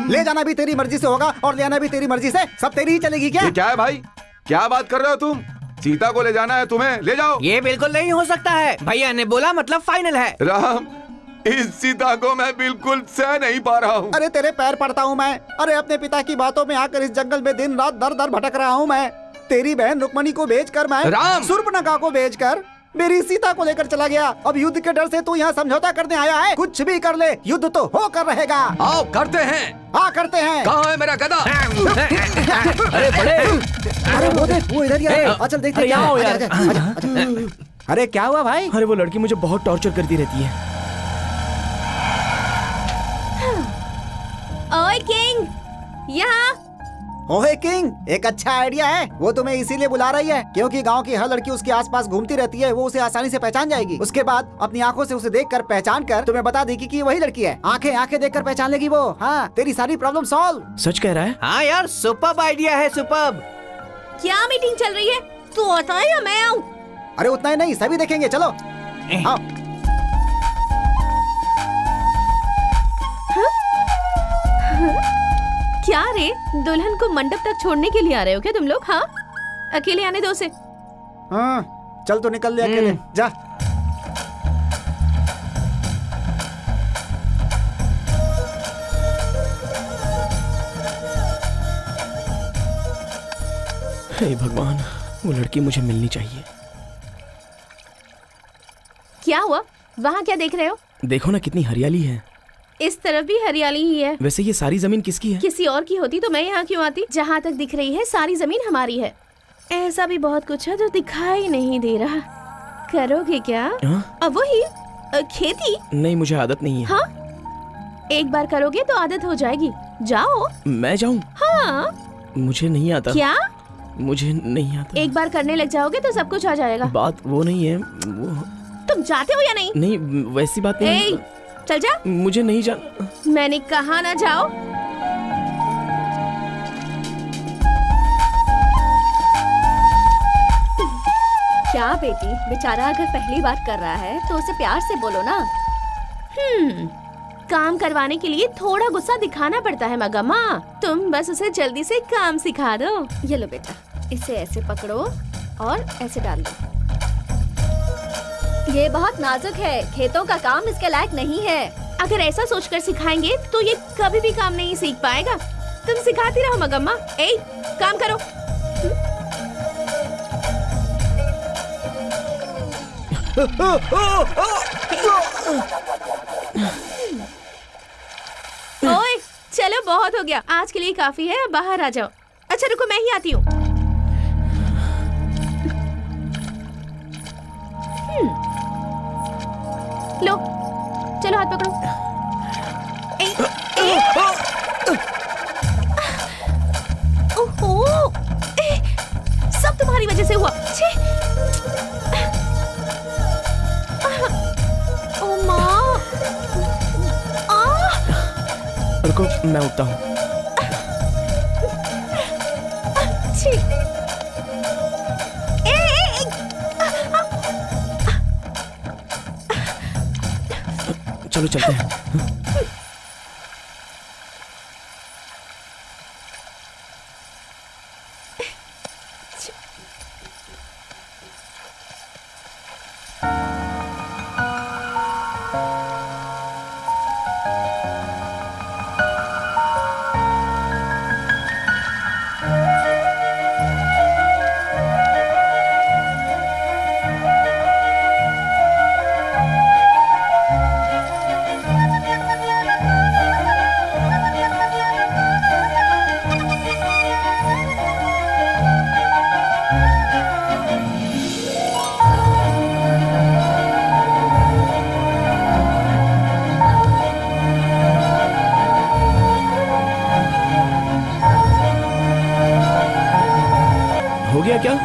ले जाना भी तेरी मर्जी से होगा और ले आना भी तेरी मर्जी से, सब तेरी ही चलेगी क्या? ये क्या है भाई, क्या बात कर रहे हो तुम? सीता को ले जाना है तुम्हें, ले जाओ। ये बिल्कुल नहीं हो सकता है, भैया ने बोला मतलब फाइनल है। राम, इस सीता को मैं बिल्कुल सह नहीं पा रहा हूँ। अरे तेरे पैर पड़ता हूँ मैं। अरे अपने पिता की बातों में आकर इस जंगल में दिन रात दर दर भटक रहा हूँ मैं। तेरी बहन रुक्मणी को बेचकर मैं राम! शूर्पणखा को बेचकर मेरी सीता को लेकर चला गया। अब युद्ध के डर से तू यहाँ समझौता करने आया है? कुछ भी कर ले, युद्ध तो होकर रहेगा। आओ करते हैं। हाँ करते हैं। कहाँ है मेरा गधा? अरे बड़े, अरे वो देख, वो इधर ही है। चल देखते अरे क्या यहाँ है। आओ यार। आजा, आजा। अरे क्या हुआ भाई? अरे वो लड़की मुझे बहुत टॉर्चर करती रहती है। ओए किंग, यहाँ। ओहे किंग, एक अच्छा आइडिया है। वो तुम्हें इसीलिए बुला रही है क्योंकि गांव की हर लड़की उसके आसपास घूमती रहती है, वो उसे आसानी से पहचान जाएगी। उसके बाद अपनी आंखों से उसे देखकर पहचान कर तुम्हें बता देगी कि वही लड़की है। आंखें आंखें देखकर पहचान लेगी वो। हाँ, तेरी सारी प्रॉब्लम सॉल्व। सच कह रहा है? हाँ यार, सुपर्ब आइडिया है, सुपर्ब। क्या मीटिंग चल रही है? तू आता है या मैं आऊँ? अरे उतना ही नहीं, सभी देखेंगे, चलो आओ। क्या रे, दुल्हन को मंडप तक छोड़ने के लिए आ रहे हो क्या तुम लोग? हाँ, अकेले आने दो उसे। हाँ, चल तो निकल ले अकेले, जा। हे भगवान, वो लड़की मुझे मिलनी चाहिए। क्या हुआ? वहाँ क्या देख रहे हो? देखो ना कितनी हरियाली है। इस तरफ भी हरियाली ही है। वैसे ये सारी जमीन किसकी है? किसी और की होती तो मैं यहाँ क्यों आती? जहाँ तक दिख रही है सारी जमीन हमारी है। ऐसा भी बहुत कुछ है जो दिखाई नहीं दे रहा। करोगे क्या? हाँ? अब वही खेती। नहीं, मुझे आदत नहीं है। हाँ, एक बार करोगे तो आदत हो जाएगी। जाओ। मैं जाऊँ? हाँ। मुझे नहीं आता। क्या? मुझे नहीं आता। एक बार करने लग जाओगे तो सब कुछ आ जाएगा। बात वो नहीं है, वो तुम जाते हो या नहीं? नहीं, वैसी बात नहीं। ए, चल जा। मुझे नहीं जाना। मैंने कहा ना जाओ। क्या बेटी, बेचारा अगर पहली बार कर रहा है तो उसे प्यार से बोलो ना। काम करवाने के लिए थोड़ा गुस्सा दिखाना पड़ता है मगम्मा। तुम बस उसे जल्दी से काम सिखा दो। ये लो बेटा, इसे ऐसे पकड़ो और ऐसे डाल दो। ये बहुत नाजुक है, खेतों का काम इसके लायक नहीं है। अगर ऐसा सोचकर सिखाएंगे तो ये कभी भी काम नहीं सीख पाएगा। तुम सिखाती रहो मगम्मा। ए, काम करो। ओए, चलो बहुत हो गया, आज के लिए काफी है, अब बाहर आ जाओ। अच्छा रुको, मैं ही आती हूँ। हाथ पकड़ो। ओहो, सब तुम्हारी वजह से हुआ। छी। ओ माँ। रुको, मैं उठता हूँ। छी। चलो चलते हैं। हो गया क्या?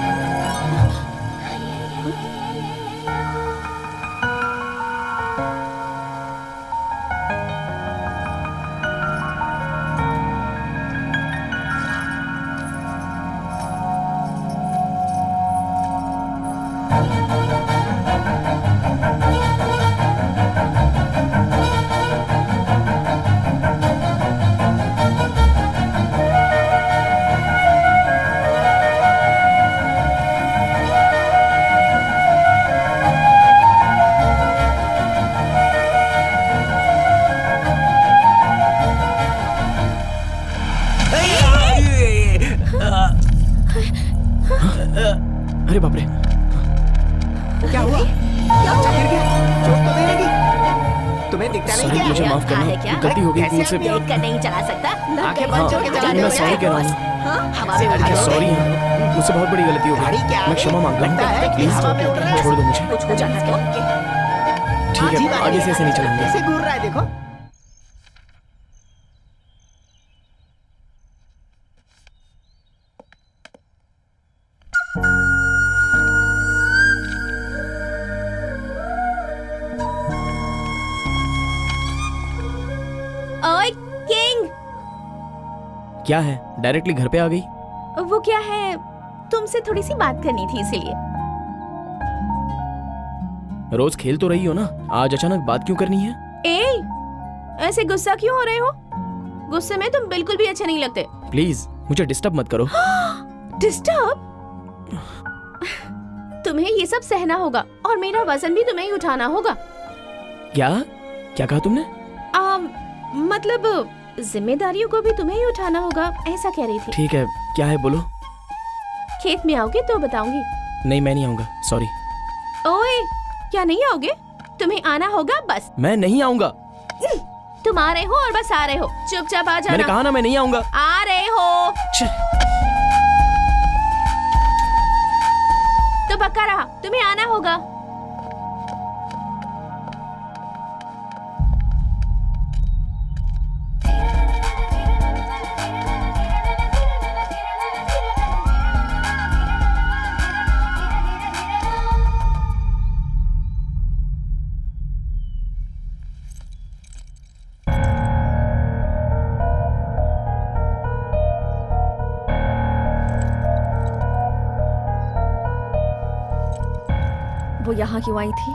अरे बाप रे, क्या हुआ? अच्छा गिर गया? चोट तो नहीं लगी? तुम्हें दिखता नहीं क्या? मुझे माफ करना, गलती हो गई मुझसे। देख कर नहीं चला सकता। आंखें बंद करके चला रहे मैं हो सॉरी कह रहा हूँ। हवा में उड़ा दो। सॉरी, मुझसे बहुत बड़ी गलती हो गाड़ी गई। क्या मैं क्षमा मांगता लगता है हूँ। कि हवा में उड़ रहा है। छोड़ दो मुझे। कुछ हो जाना चाहिए। ठीक है, आगे से ऐसे नहीं चलेंगे। कैसे घूर रहा है देखो। ओए किंग, क्या है, डायरेक्टली घर पे आ गई? वो क्या है, तुमसे थोड़ी सी बात करनी थी इसीलिए। रोज खेल तो रही हो ना, आज अचानक बात क्यों करनी है? ए, ऐसे गुस्सा क्यों हो रहे हो? गुस्से में तुम बिल्कुल भी अच्छे नहीं लगते। प्लीज मुझे डिस्टर्ब मत करो। डिस्टर्ब? तुम्हें ये सब सहना होगा और मेरा वजन भी तुम्हें ही उठाना होगा। क्या क्या कहा तुमने? मतलब जिम्मेदारियों को भी तुम्हें ही उठाना होगा, ऐसा कह रही थी। ठीक है, क्या है बोलो। खेत में आओगे तो बताऊंगी। नहीं, मैं नहीं आऊंगा, सॉरी। ओए, क्या नहीं आओगे? तुम्हें आना होगा बस। मैं नहीं आऊंगा। तुम आ रहे हो और बस आ रहे हो, चुपचाप आ जाना। मैंने कहा ना मैं नहीं आऊंगा। आ रहे हो तो पक्का रहा, तुम्हें आना होगा। वो यहाँ क्यों आई थी?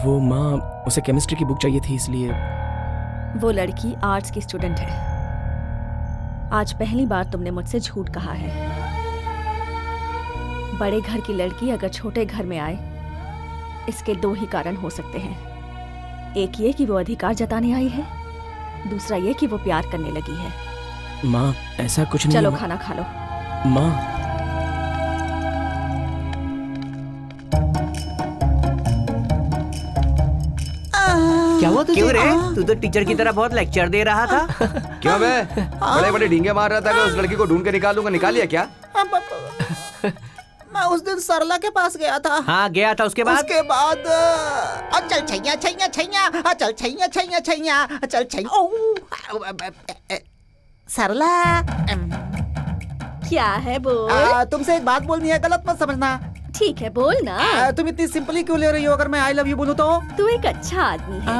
वो माँ, उसे केमिस्ट्री की बुक चाहिए थी इसलिए। वो लड़की आर्ट्स की स्टूडेंट है। आज पहली बार तुमने मुझसे झूठ कहा है। बड़े घर की लड़की अगर छोटे घर में आए, इसके दो ही कारण हो सकते हैं। एक ये कि वो अधिकार जताने आई है, दूसरा ये कि वो प्यार करने लगी है। माँ, ऐसा कुछ नहीं। चलो खाना खा लो। माँ, क्या हुआ तुझे? क्यों रे? तू तो टीचर की तरह बहुत लेक्चर दे रहा था। क्यों बे? बड़े बड़े डींगे मार रहा था कि उस लड़की को ढूंढ के निकालूंगा, निकाल लिया क्या? मैं उस दिन सरला के पास गया था। हाँ गया था, उसके बाद उसके बाद चल छैया छैया छैया, चल छैया छैया छैया, चल छैया। सरला, क्या है बोल। तुमसे एक बात बोलनी है, गलत मत समझना। ठीक है बोल ना। तुम इतनी सिंपली क्यों ले रही हो अगर मैं आई लव यू बोलूं तो? तू एक अच्छा आदमी है,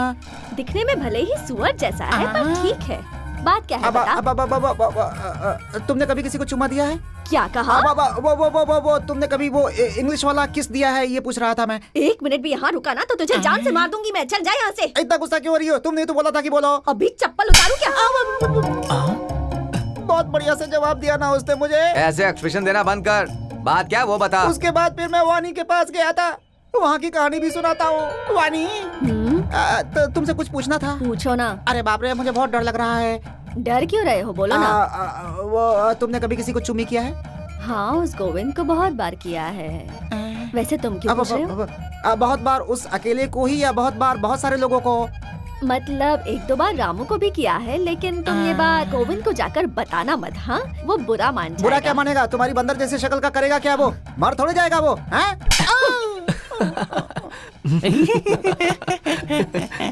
दिखने में भले ही सुअर जैसा है पर ठीक है। बात क्या है बता। तुमने कभी किसी को चुम्मा दिया है? क्या कहा? वो तुमने कभी वो इंग्लिश वाला किस दिया है, ये पूछ रहा था मैं। 1 मिनट भी यहाँ रुका ना तो तुझे जान से मार दूंगी मैं। चल जा यहाँ से। इतना गुस्सा क्यों हो रही हो? तुमने तो बोला था कि बोलो। अभी चप्पल उतारूं क्या? बहुत बढ़िया से जवाब दिया ना उसने मुझे। ऐसे एक्सप्रेशन देना बंद कर। बात क्या वो बता। उसके बाद फिर मैं वानी के पास गया था, वहाँ की कहानी भी सुनाता हूँ। वानी, तो तुमसे कुछ पूछना था। पूछो ना। अरे बाप रे, मुझे बहुत डर लग रहा है। डर क्यों रहे हो, बोलो ना। वो तुमने कभी किसी को चुम्मी किया है? हाँ, उस गोविंद को बहुत बार किया है। वैसे तुम क्यों पूछ रहे हो? बहुत बार उस अकेले को ही या बहुत बार बहुत सारे लोगों को? मतलब 1-2 बार रामू को भी किया है, लेकिन तुम ये बात गोविंद को जाकर बताना मत। हाँ, वो बुरा मान जाएगा। बुरा क्या मानेगा? तुम्हारी बंदर जैसी शक्ल का करेगा क्या वो? मर थोड़े जाएगा वो, हैं?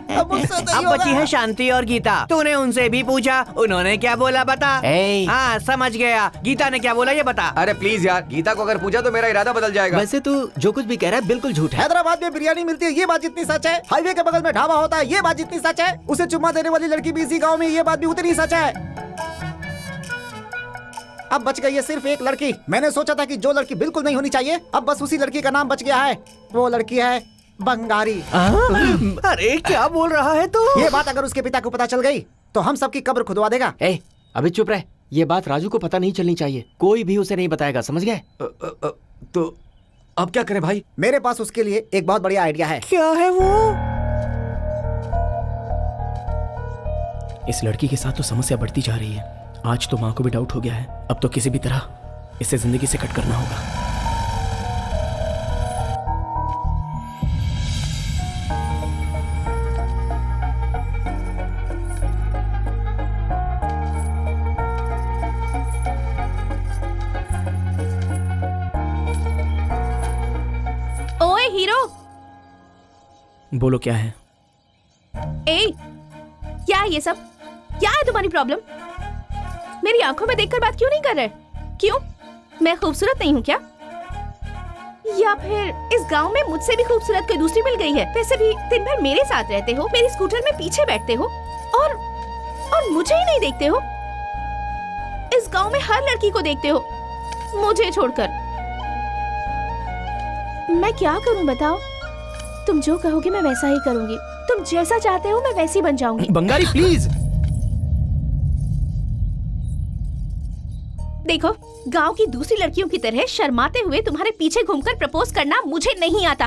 अब बची है शांति और गीता। तूने उनसे भी पूछा, उन्होंने क्या बोला बता। हाँ समझ गया, गीता ने क्या बोला ये बता। अरे प्लीज यार, गीता को अगर पूछा तो मेरा इरादा बदल जाएगा। वैसे तू जो कुछ भी कह रहा है बिल्कुल झूठ है। हैदराबाद में बिरयानी मिलती है, ये बात जितनी सच है। हाईवे के बगल में ढाबा होता है, ये बात जितनी सच है। उसे चुम्मा देने वाली लड़की भी इसी गाँव में, ये बात भी उतनी सच है। अब बच गई है सिर्फ एक लड़की। मैंने सोचा था कि जो लड़की बिल्कुल नहीं होनी चाहिए, अब बस उसी लड़की का नाम बच गया है। वो लड़की है बंगारी। अरे क्या बोल रहा है तू? ये बात अगर उसके पिता को पता चल गई तो हम सबकी कब्र खुदवा देगा। अभी चुप रहे, ये बात राजू को पता नहीं चलनी चाहिए। कोई भी उसे नहीं बताएगा, समझ गए? तो अब क्या करें भाई? मेरे पास उसके लिए एक बहुत बढ़िया आइडिया है। क्या है वो? इस लड़की के साथ तो समस्या बढ़ती जा रही है। आज तो माँ को भी डाउट हो गया है। अब तो किसी भी तरह इसे जिंदगी से कट करना होगा। ओए हीरो, बोलो क्या है? क्या है ये सब? क्या है तुम्हारी प्रॉब्लम? मेरी आंखों में देखकर बात क्यों नहीं कर रहे? क्यों? मैं खूबसूरत नहीं हूँ क्या? या फिर इस गांव में मुझसे भी खूबसूरत कोई दूसरी मिल गई है? वैसे भी दिन भर मेरे साथ रहते हो, मेरी स्कूटर में पीछे बैठते हो और मुझे ही नहीं देखते हो। इस गांव में हर लड़की को देखते हो, मुझे छोड़कर। मैं क्या करूं बताओ? तुम जो कहोगे मैं वैसा ही करूंगी। तुम जैसा चाहते हो मैं वैसी बन जाऊंगी। बंगारी प्लीज। देखो, गांव की दूसरी लड़कियों की तरह शर्माते हुए तुम्हारे पीछे घूमकर प्रपोज करना मुझे नहीं आता।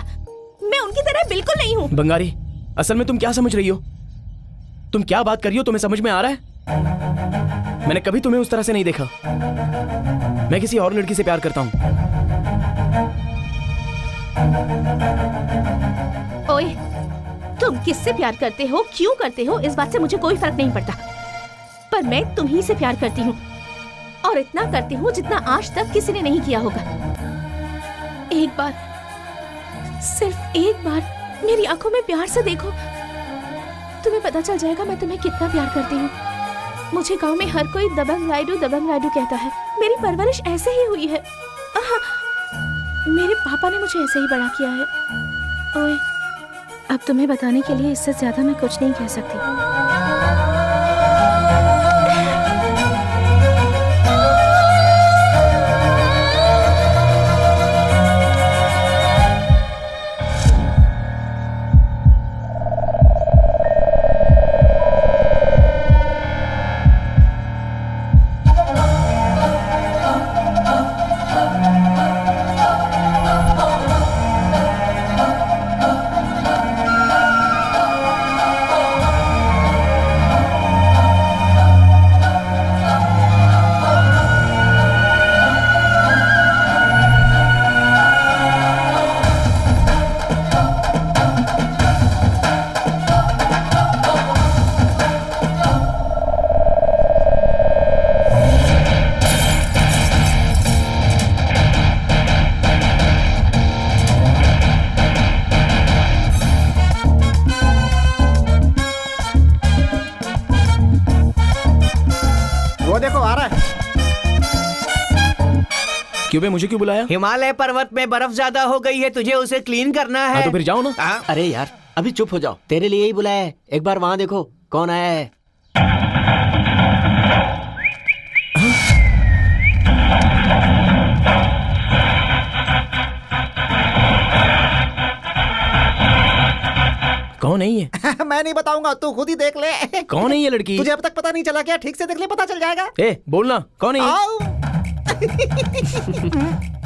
मैं उनकी तरह बिल्कुल नहीं हूँ। बंगारी, असल में तुम क्या समझ रही हो? तुम क्या बात कर रही हो? तुम्हें समझ में आ रहा है? मैंने कभी तुम्हें उस तरह से नहीं देखा। मैं किसी और लड़की से प्यार करता हूँ। ओए, तुम किससे प्यार करते हो, क्यों करते हो, इस बात से मुझे कोई फर्क नहीं पड़ता। पर मैं तुम्ही से प्यार करती हूँ, और इतना करती हूँ जितना आज तक किसी ने नहीं किया होगा। एक बार, सिर्फ एक बार मेरी आंखों में प्यार से देखो, तुम्हें पता चल जाएगा मैं तुम्हें कितना प्यार करती हूँ। मुझे गांव में हर कोई दबंग राइडू कहता है। मेरी परवरिश ऐसे ही हुई है। मेरे पापा ने मुझे ऐसे ही बड़ा किया है। ओए, अब तुम्हें बताने के लिए इससे ज्यादा मैं कुछ नहीं कह सकती। क्यों बे, मुझे क्यों बुलाया? हिमालय पर्वत में बर्फ ज्यादा हो गई है, तुझे उसे क्लीन करना है। हाँ तो फिर जाओ ना। अरे यार अभी चुप हो जाओ, तेरे लिए ही बुलाया है। एक बार वहां देखो कौन आया है। कौन है ये? मैं नहीं बताऊंगा, तू खुद ही देख ले। कौन है ये लड़की? तुझे अब तक पता नहीं चला क्या? ठीक से देख ले, पता चल जाएगा। ए बोलना, कौन है ये? आओ।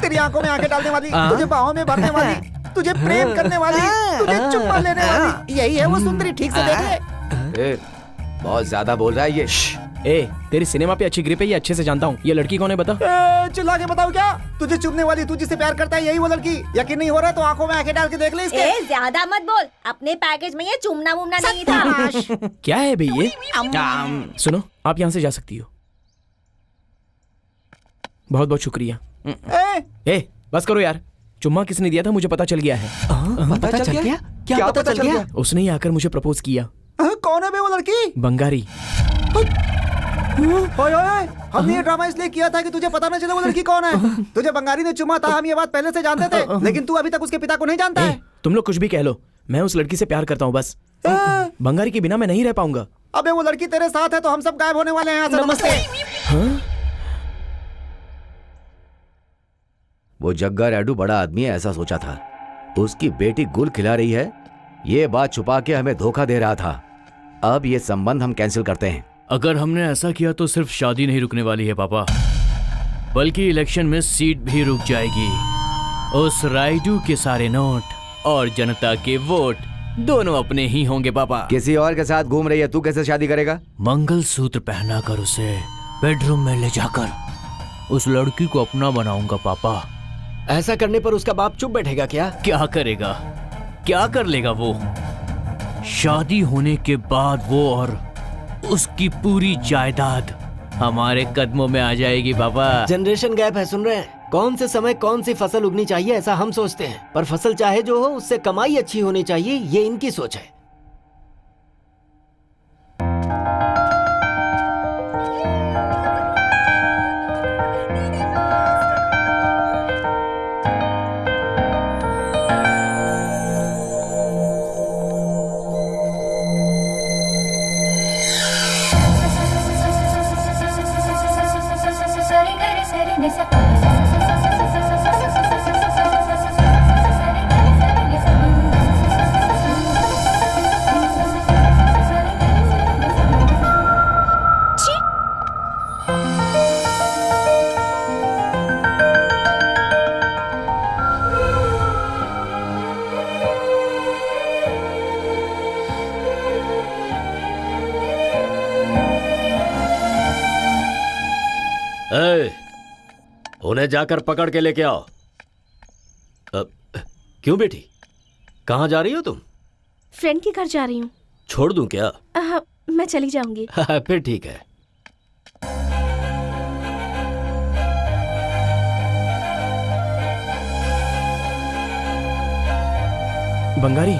तेरी आंखों में आंखें डालने वाली, तुझे बाहों में भरने वाली, तुझे प्रेम करने वाली, तुझे चुम्मा लेने वाली, यही है वो सुंदरी। ठीक से देख ले। बहुत ज्यादा बोल रहा है ये। ए तेरी सिनेमा पे अच्छी ग्रिप है, ये अच्छे से जानता हूँ। ये लड़की कौन है बता? चिल्ला के बताओ क्या? तुझे चुभने वाली, तू जिससे प्यार करता है, यही वो लड़की। यकीन नहीं हो रहा तो आंखों में आंखें डाल के देख ले इसके। ज्यादा मत बोल, अपने पैकेज में ये चुमना मुमना नहीं था। क्या है भाई ये? सुनो, आप यहाँ से जा सकती हो। बहुत बहुत शुक्रिया। ए बस करो यार, चुम्मा किसने दिया था मुझे पता चल गया है। पता चल गया? क्या पता चल गया? उसने ही आकर मुझे प्रपोज किया। कौन है बे वो लड़की? बंगारी। ओए ओए, हमने ये ड्रामा इसलिए किया था कि तुझे पता न चले वो लड़की कौन है। तुझे बंगारी ने चुमा था, हम ये बात पहले से जानते थे, लेकिन तू अभी तक उसके पिता को नहीं जानता है। तुम लोग कुछ भी कह लो, मैं उस लड़की से प्यार करता हूँ बस। बंगारी के बिना मैं नहीं रह पाऊंगा। अबे वो लड़की तेरे साथ है तो हम सब गायब होने वाले हैं यहाँ से। नमस्ते। वो जग्गा रैडू बड़ा आदमी है ऐसा सोचा था। उसकी बेटी गुल खिला रही है, ये बात छुपा के हमें धोखा दे रहा था। अब ये संबंध हम कैंसिल करते हैं। अगर हमने ऐसा किया तो सिर्फ शादी नहीं रुकने वाली है पापा, बल्कि इलेक्शन में सीट भी रुक जाएगी। उस राइडू के सारे नोट और जनता के वोट दोनों अपने ही होंगे पापा। किसी और के साथ घूम रही है, तू कैसे शादी करेगा? मंगलसूत्र पहनाकर उसे बेडरूम में ले जाकर उस लड़की को अपना बनाऊंगा पापा। ऐसा करने पर उसका बाप चुप बैठेगा क्या? क्या करेगा, क्या कर लेगा वो? शादी होने के बाद वो और उसकी पूरी जायदाद हमारे कदमों में आ जाएगी पापा। जनरेशन गैप है, सुन रहे हैं? कौन से समय कौन सी फसल उगनी चाहिए ऐसा हम सोचते हैं, पर फसल चाहे जो हो उससे कमाई अच्छी होनी चाहिए, ये इनकी सोच है। उन्हें जाकर पकड़ के लेके आओ। क्यों बेटी, कहाँ जा रही हो तुम? फ्रेंड के घर जा रही हूँ। छोड़ दूं क्या? मैं चली जाऊंगी। फिर ठीक है। बंगारी,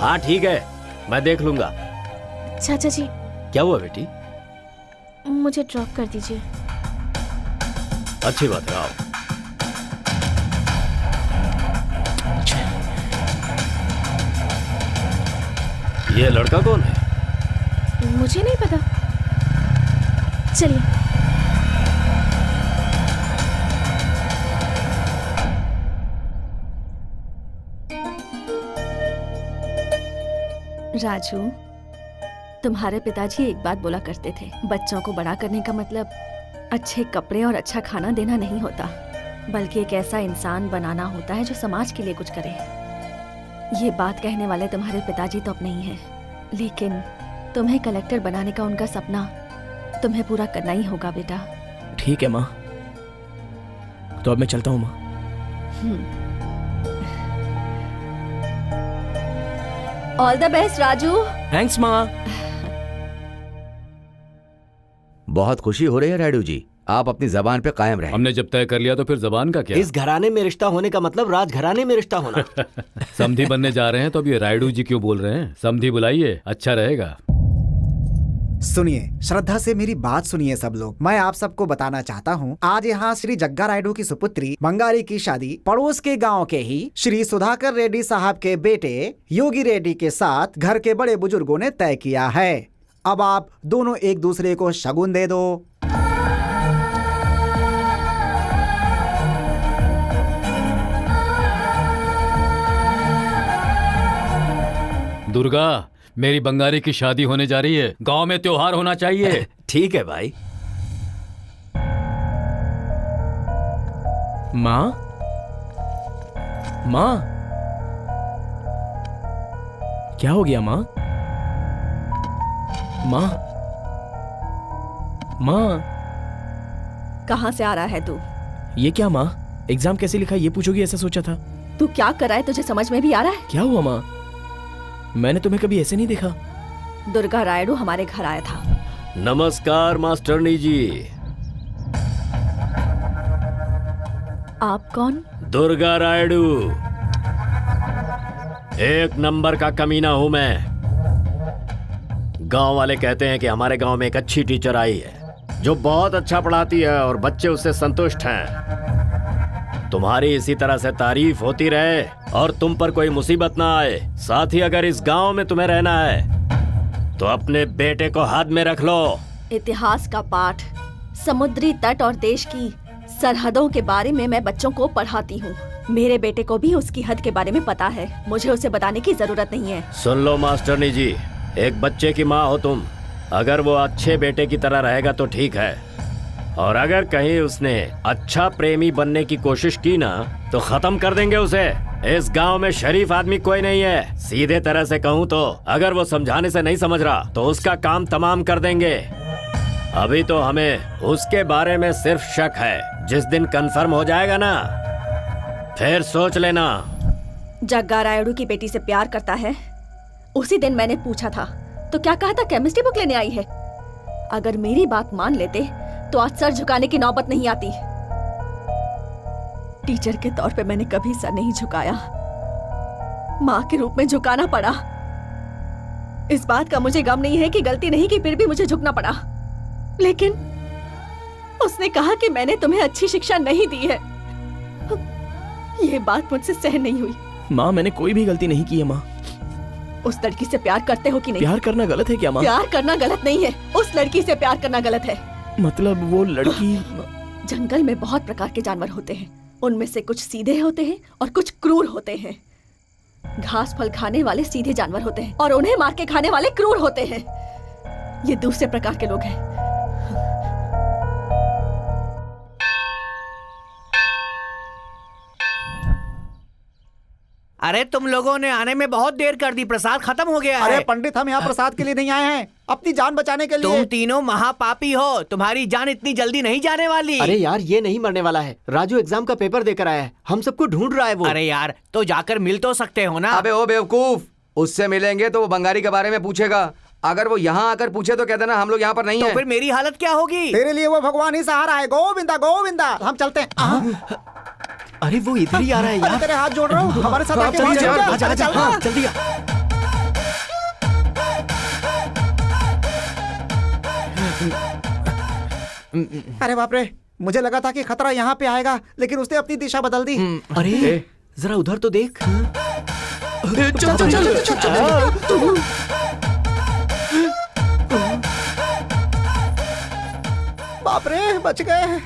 हाँ ठीक है, मैं देख लूंगा। चाचा जी, क्या हुआ बेटी? मुझे ड्रॉप कर दीजिए। अच्छी बात है, आओ। ये लड़का कौन है? मुझे नहीं पता। चलिए। राजू, तुम्हारे पिताजी एक बात बोला करते थे, बच्चों को बड़ा करने का मतलब अच्छे कपड़े और अच्छा खाना देना नहीं होता, बल्कि एक ऐसा इंसान बनाना होता है जो समाज के लिए कुछ करे। ये बात कहने वाले तुम्हारे पिताजी तो अब नहीं है, लेकिन तुम्हें कलेक्टर बनाने का उनका सपना तुम्हें पूरा करना ही होगा बेटा। ठीक है माँ, तो अब मैं चलता हूँ माँ। All the best Raju. Thanks माँ। बहुत खुशी हो रही है रायडू जी, आप अपनी जबान पे कायम रहे। हमने जब तय कर लिया तो फिर जबान का क्या? इस घराने में रिश्ता होने का मतलब राजघराने में रिश्ता होना। समधी बनने जा रहे हैं तो अब ये रायडू जी क्यों बोल रहे हैं? समधी बुलाइए, अच्छा रहेगा। सुनिए, श्रद्धा से मेरी बात सुनिए सब लोग। मैं आप सबको बताना चाहता हूँ, आज यहाँ श्री जग्गा रायडू की सुपुत्री बंगारी की शादी पड़ोस के गांव के ही श्री सुधाकर रेड्डी साहब के बेटे योगी रेड्डी के साथ घर के बड़े बुजुर्गों ने तय किया है। अब आप दोनों एक दूसरे को शगुन दे दो। दुर्गा, मेरी बंगारी की शादी होने जा रही है, गांव में त्योहार होना चाहिए। ठीक है भाई। माँ, माँ, क्या हो गया माँ? माँ, माँ, कहाँ से आ रहा है तू? ये क्या माँ? एग्जाम कैसे लिखा ये पूछोगी ऐसा सोचा था। तू क्या कर रहा है, तुझे समझ में भी आ रहा है? क्या हुआ माँ? मैंने तुम्हें कभी ऐसे नहीं देखा। दुर्गा रायडू हमारे घर आया था। नमस्कार मास्टरनी जी। आप कौन? दुर्गा रायडू, एक नंबर का कमीना हूं मैं। गांव वाले कहते हैं कि हमारे गांव में एक अच्छी टीचर आई है जो बहुत अच्छा पढ़ाती है और बच्चे उससे संतुष्ट हैं। तुम्हारी इसी तरह से तारीफ होती रहे और तुम पर कोई मुसीबत ना आए। साथ ही अगर इस गांव में तुम्हें रहना है तो अपने बेटे को हाथ में रख लो। इतिहास का पाठ, समुद्री तट और देश की सरहदों के बारे में मैं बच्चों को पढ़ाती हूँ। मेरे बेटे को भी उसकी हद के बारे में पता है, मुझे उसे बताने की जरूरत नहीं है। सुन लो मास्टरनी जी, एक बच्चे की माँ हो तुम। अगर वो अच्छे बेटे की तरह रहेगा तो ठीक है, और अगर कहीं उसने अच्छा प्रेमी बनने की कोशिश की ना तो खत्म कर देंगे उसे। इस गांव में शरीफ आदमी कोई नहीं है। सीधे तरह से कहूँ तो अगर वो समझाने से नहीं समझ रहा तो उसका काम तमाम कर देंगे। अभी तो हमें उसके बारे में सिर्फ शक है, जिस दिन कंफर्म हो जाएगा ना फिर सोच लेना। जग्गा रायडू की बेटी से प्यार करता है? उसी दिन मैंने पूछा था तो क्या कहा था, केमिस्ट्री बुक लेने आई है। अगर मेरी बात मान लेते तो आज सर झुकाने की नौबत नहीं आती। टीचर के तौर पे मैंने कभी सर नहीं झुकाया, माँ के रूप में झुकाना पड़ा। इस बात का मुझे गम नहीं है कि गलती नहीं की, फिर भी मुझे झुकना पड़ा। लेकिन उसने कहा कि मैंने तुम्हें अच्छी शिक्षा नहीं दी है। ये बात मुझसे सहन नहीं हुई। माँ, मैंने कोई भी गलती नहीं की है माँ। उस लड़की से प्यार करते हो कि नहीं? प्यार करना गलत है क्या माँ? प्यार करना गलत नहीं है, उस लड़की से प्यार करना गलत है। मतलब वो लड़की? जंगल में बहुत प्रकार के जानवर होते हैं, उनमें से कुछ सीधे होते हैं और कुछ क्रूर होते हैं। घास फल खाने वाले सीधे जानवर होते हैं और उन्हें मार के खाने वाले क्रूर होते हैं। ये दूसरे प्रकार के लोग हैं। अरे तुम लोगों ने आने में बहुत देर कर दी, प्रसाद खत्म हो गया है। अरे पंडित, हम यहाँ प्रसाद के लिए नहीं आए हैं, अपनी जान बचाने के लिए। तुम तीनों महापापी हो, तुम्हारी जान इतनी जल्दी नहीं जाने वाली। अरे यार, ये नहीं मरने वाला है। राजू एग्जाम का पेपर देकर आया है, हम सबको ढूंढ रहा है वो। अरे यार, तो जाकर मिल तो सकते हो ना। अबे ओ बेवकूफ, उससे मिलेंगे तो वो बंगारी के बारे में पूछेगा। अगर वो यहाँ आकर पूछे तो कह देना हम लोग यहाँ पर नहीं तो हैं। फिर मेरी हालत क्या होगी? तेरे लिए वो भगवान ही सहारा है। गोविंदा गोविंदा, हम चलते हैं। अरे वो इधर ही आ रहा है यार। तेरे हाथ जोड़ रहा हूँ, हमारे साथ आके जल्दी चल। आजा, आजा, हाँ, जल्दी आ। अरे बाप रे, मुझे लगा था कि खतरा यहाँ पे आएगा, लेकिन उसने अपनी दिशा बदल दी। अरे जरा उधर तो देख। चल चल चल चल चल। बाप रे, बच गए।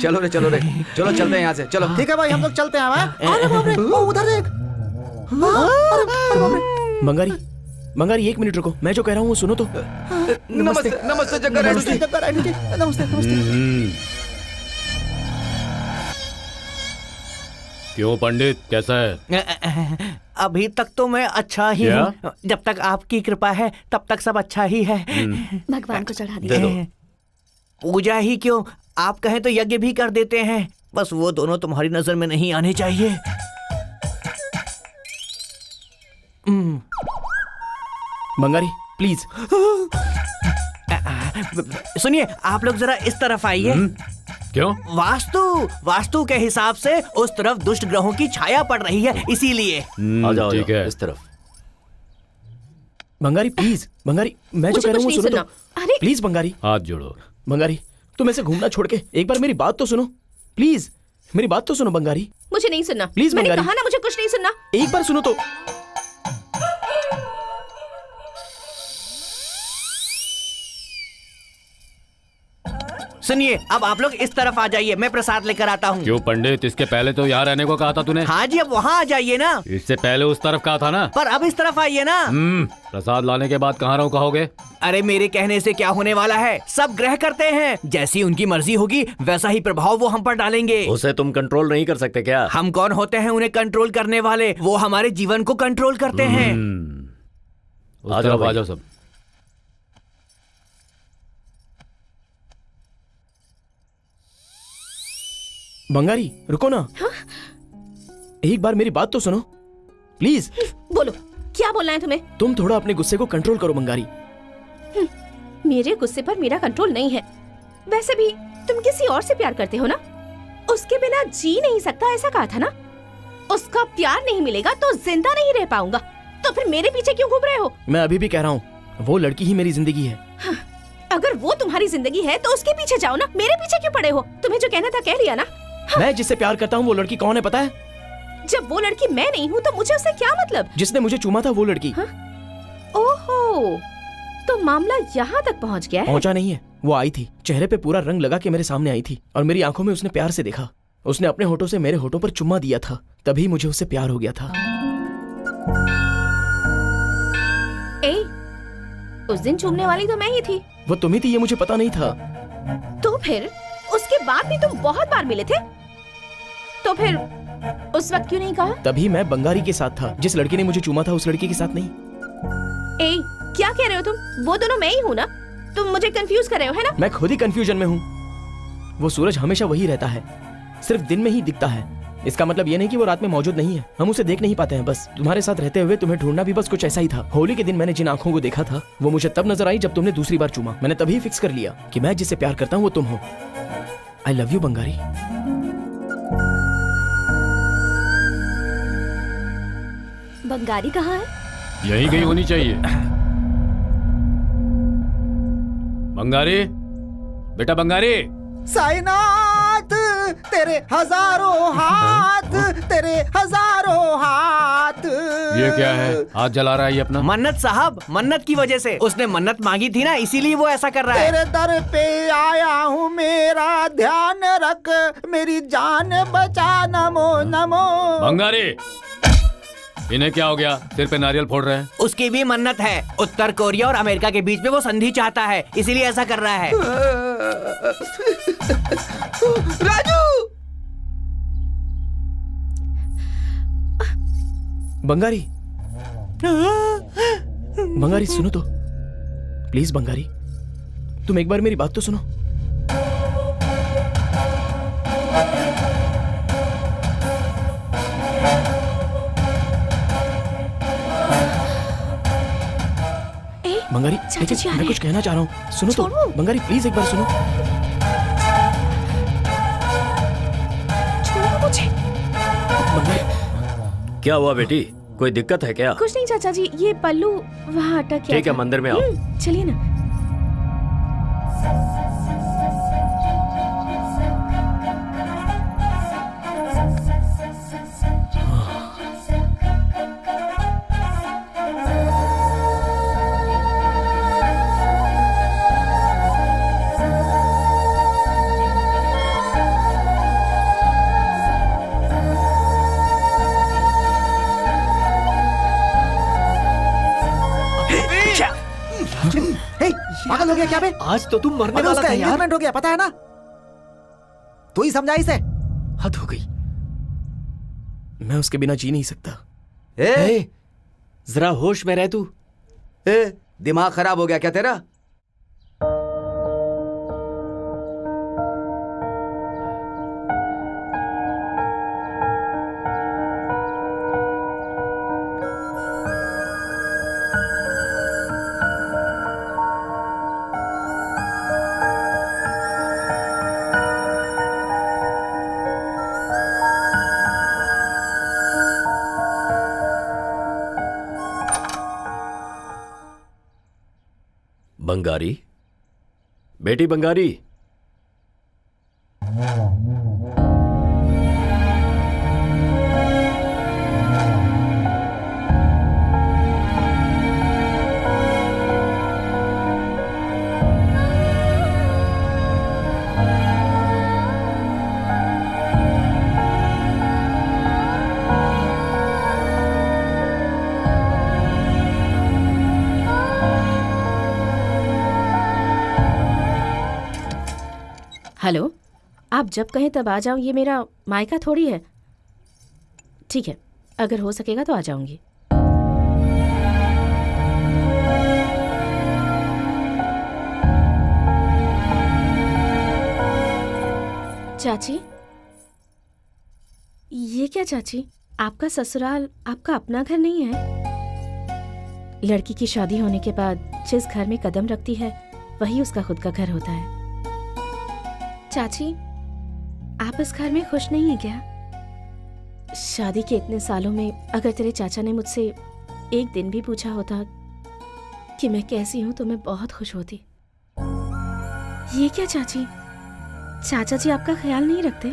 चलो रे, चलो रे, चलो चलते हैं यहाँ से, चलो। ठीक है भाई, हम लोग चलते हैं। अरे बाप रे, वो उधर देख। अरे बाप रे। बंगारी, बंगारी एक मिनट रुको, मैं जो कह रहा हूँ वो सुनो तो। नमस्ते, नमस्ते जग्गा रायडू जी। जग्गा रायडू जी, नमस्ते नमस्ते। क्यों पंडित, कैसा है? अभी तक तो मैं अच्छा ही क्या? हूँ। जब तक आपकी कृपा है तब तक सब अच्छा ही है। भगवान को चढ़ा दे दिया। दो। पूजा ही क्यों, आप कहें तो यज्ञ भी कर देते हैं। बस वो दोनों तुम्हारी नजर में नहीं आने चाहिए। बंगारी प्लीज। सुनिए, आप लोग जरा इस तरफ आइए। क्यों? वास्तु के हिसाब से उस तरफ दुष्ट ग्रहों की छाया पड़ रही है, इसीलिए। आ जाओ, ठीक है। इस तरफ। बंगारी प्लीज, बंगारी मैं जो मुझे कह रहा कुछ हूँ नहीं सुनो सुनना। तो। अरे प्लीज बंगारी, हाथ जोड़ो। बंगारी तुम ऐसे घूमना छोड़ के एक बार मेरी बात तो सुनो प्लीज। मेरी बात तो सुनो बंगारी, मुझे नहीं सुनना। Please, मैंने बंगारी। कहा ना मुझे कुछ नहीं सुनना। एक बार सुनो तो। सुनिए, अब आप लोग इस तरफ आ जाइए, मैं प्रसाद लेकर आता हूँ। क्यों पंडित, इसके पहले तो यहाँ रहने को कहा था तूने। हाँ जी, अब वहाँ आ जाइए ना। इससे पहले उस तरफ कहा था ना। पर अब इस तरफ आइए ना। प्रसाद लाने के बाद कहाँ रहो कहोगे। अरे मेरे कहने से क्या होने वाला है, सब ग्रह करते हैं, जैसी उनकी मर्जी होगी वैसा ही प्रभाव वो हम पर डालेंगे। उसे तुम कंट्रोल नहीं कर सकते क्या? हम कौन होते हैं उन्हें कंट्रोल करने वाले, वो हमारे जीवन को कंट्रोल करते हैं। उस आ जाओ तरफ आ भाई। जाओ सब। बंगारी रुको ना। एक बार मेरी बात तो सुनो प्लीज। बोलो, क्या बोलना है तुम्हें? तुम थोड़ा अपने गुस्से को कंट्रोल करो बंगारी। मेरे गुस्से पर मेरा कंट्रोल नहीं है। वैसे भी तुम किसी और से प्यार करते हो ना, उसके बिना जी नहीं सकता ऐसा कहा था ना। उसका प्यार नहीं मिलेगा तो जिंदा नहीं रह पाऊंगा, तो फिर मेरे पीछे क्यों घूम रहे हो? मैं अभी भी कह रहा हूँ, वो लड़की ही मेरी जिंदगी है। अगर वो तुम्हारी जिंदगी है तो उसके पीछे जाओ ना, मेरे पीछे क्यों पड़े हो? तुम्हें जो कहना था कह लिया ना। मैं जिससे प्यार करता हूँ वो लड़की कौन है पता है? जब वो लड़की मैं नहीं हूँ तो मुझे उससे क्या मतलब? जिसने मुझे चूमा था वो लड़की। ओहो, तो मामला यहाँ तक पहुँच गया है। पहुंचा नहीं है, वो आई थी, चेहरे पे पूरा रंग लगा के मेरे सामने आई थी और मेरी आंखों में उसने प्यार से देखा। उसने अपने होठों से मेरे होठों पर चुम्मा दिया था, तभी मुझे उससे प्यार हो गया था। ए, उस दिन चूमने वाली तो मैं ही थी। वो तुम ही थी, ये मुझे पता नहीं था। तो फिर उसके बाद भी तुम बहुत बार मिले थे, तो फिर उस वक्त क्यों नहीं कहा? तभी मैं बंगारी के साथ था, जिस लड़की ने मुझे चूमा था उस लड़की के साथ नहीं। ए, क्या कह रहे हो तुम? वो दोनों मैं ही हूँ ना, तुम मुझे कंफ्यूज कर रहे हो है ना? मैं खुद ही कंफ्यूजन में हूँ। वो सूरज हमेशा वही रहता है, सिर्फ दिन में ही दिखता है। इसका मतलब ये नहीं कि वो रात में मौजूद नहीं है, हम उसे देख नहीं पाते हैं। बस तुम्हारे साथ रहते हुए तुम्हें ढूंढना भी बस कुछ ऐसा ही था। होली के दिन मैंने जिन आंखों को देखा था वो मुझे तब नजर आई जब तुमने दूसरी बार चूमा। मैंने तभी फिक्स कर लिया कि मैं जिससे प्यार करता हूँ वो तुम हो। I love you Bangari. Bangari कहाँ है? यही गई होनी चाहिए। बंगारी, बेटा बंगारी। साईनाथ तेरे हजारों हाथ, तेरे हजारों हाथ। ये क्या है, हाथ जला रहा है ये अपना? मन्नत साहब, मन्नत की वजह से उसने मन्नत मांगी थी ना, इसीलिए वो ऐसा कर रहा है। तेरे दर पे आया हूँ, मेरा ध्यान रख, मेरी जान बचा, नमो नमो। बंगारी, इन्हें क्या हो गया, सिर पे नारियल फोड़ रहे हैं? उसकी भी मन्नत है, उत्तर कोरिया और अमेरिका के बीच में वो संधि चाहता है, इसीलिए ऐसा कर रहा है। राजू! बंगारी, बंगारी सुनो तो प्लीज। बंगारी तुम एक बार मेरी बात तो सुनो। बंगारी चाचा जी आ मैं रहे कुछ कहना चाह रहा हूँ, सुनो तो। छोड़ो। बंगारी प्लीज एक बार सुनो। छोड़ो मुझे। बंगारी क्या हुआ बेटी, कोई दिक्कत है क्या? कुछ नहीं चाचा जी, ये पल्लू वहाँ अटक गया ठीक है, था। मंदिर में आओ। चलिए ना। हे, पागल हो गया क्या बे? आज तो तुम मरने अबे वाला उसका था यार। एंगेजमेंट हो गया, पता है ना? तू ही समझा इसे। हद हो गई। मैं उसके बिना जी नहीं सकता। ए, जरा होश में रह तू। दिमाग खराब हो गया क्या तेरा? बंगारी, बेटी बंगारी। हेलो, आप जब कहें तब आ जाऊं, ये मेरा मायका थोड़ी है। ठीक है, अगर हो सकेगा तो आ जाऊंगी। चाची, ये क्या चाची, आपका ससुराल आपका अपना घर नहीं है? लड़की की शादी होने के बाद जिस घर में कदम रखती है वही उसका खुद का घर होता है। चाची, आप इस घर में खुश नहीं है क्या? शादी के इतने सालों में अगर तेरे चाचा ने मुझसे एक दिन भी पूछा होता कि मैं कैसी हूं तो मैं बहुत खुश होती। ये क्या चाची, चाचा जी आपका ख्याल नहीं रखते?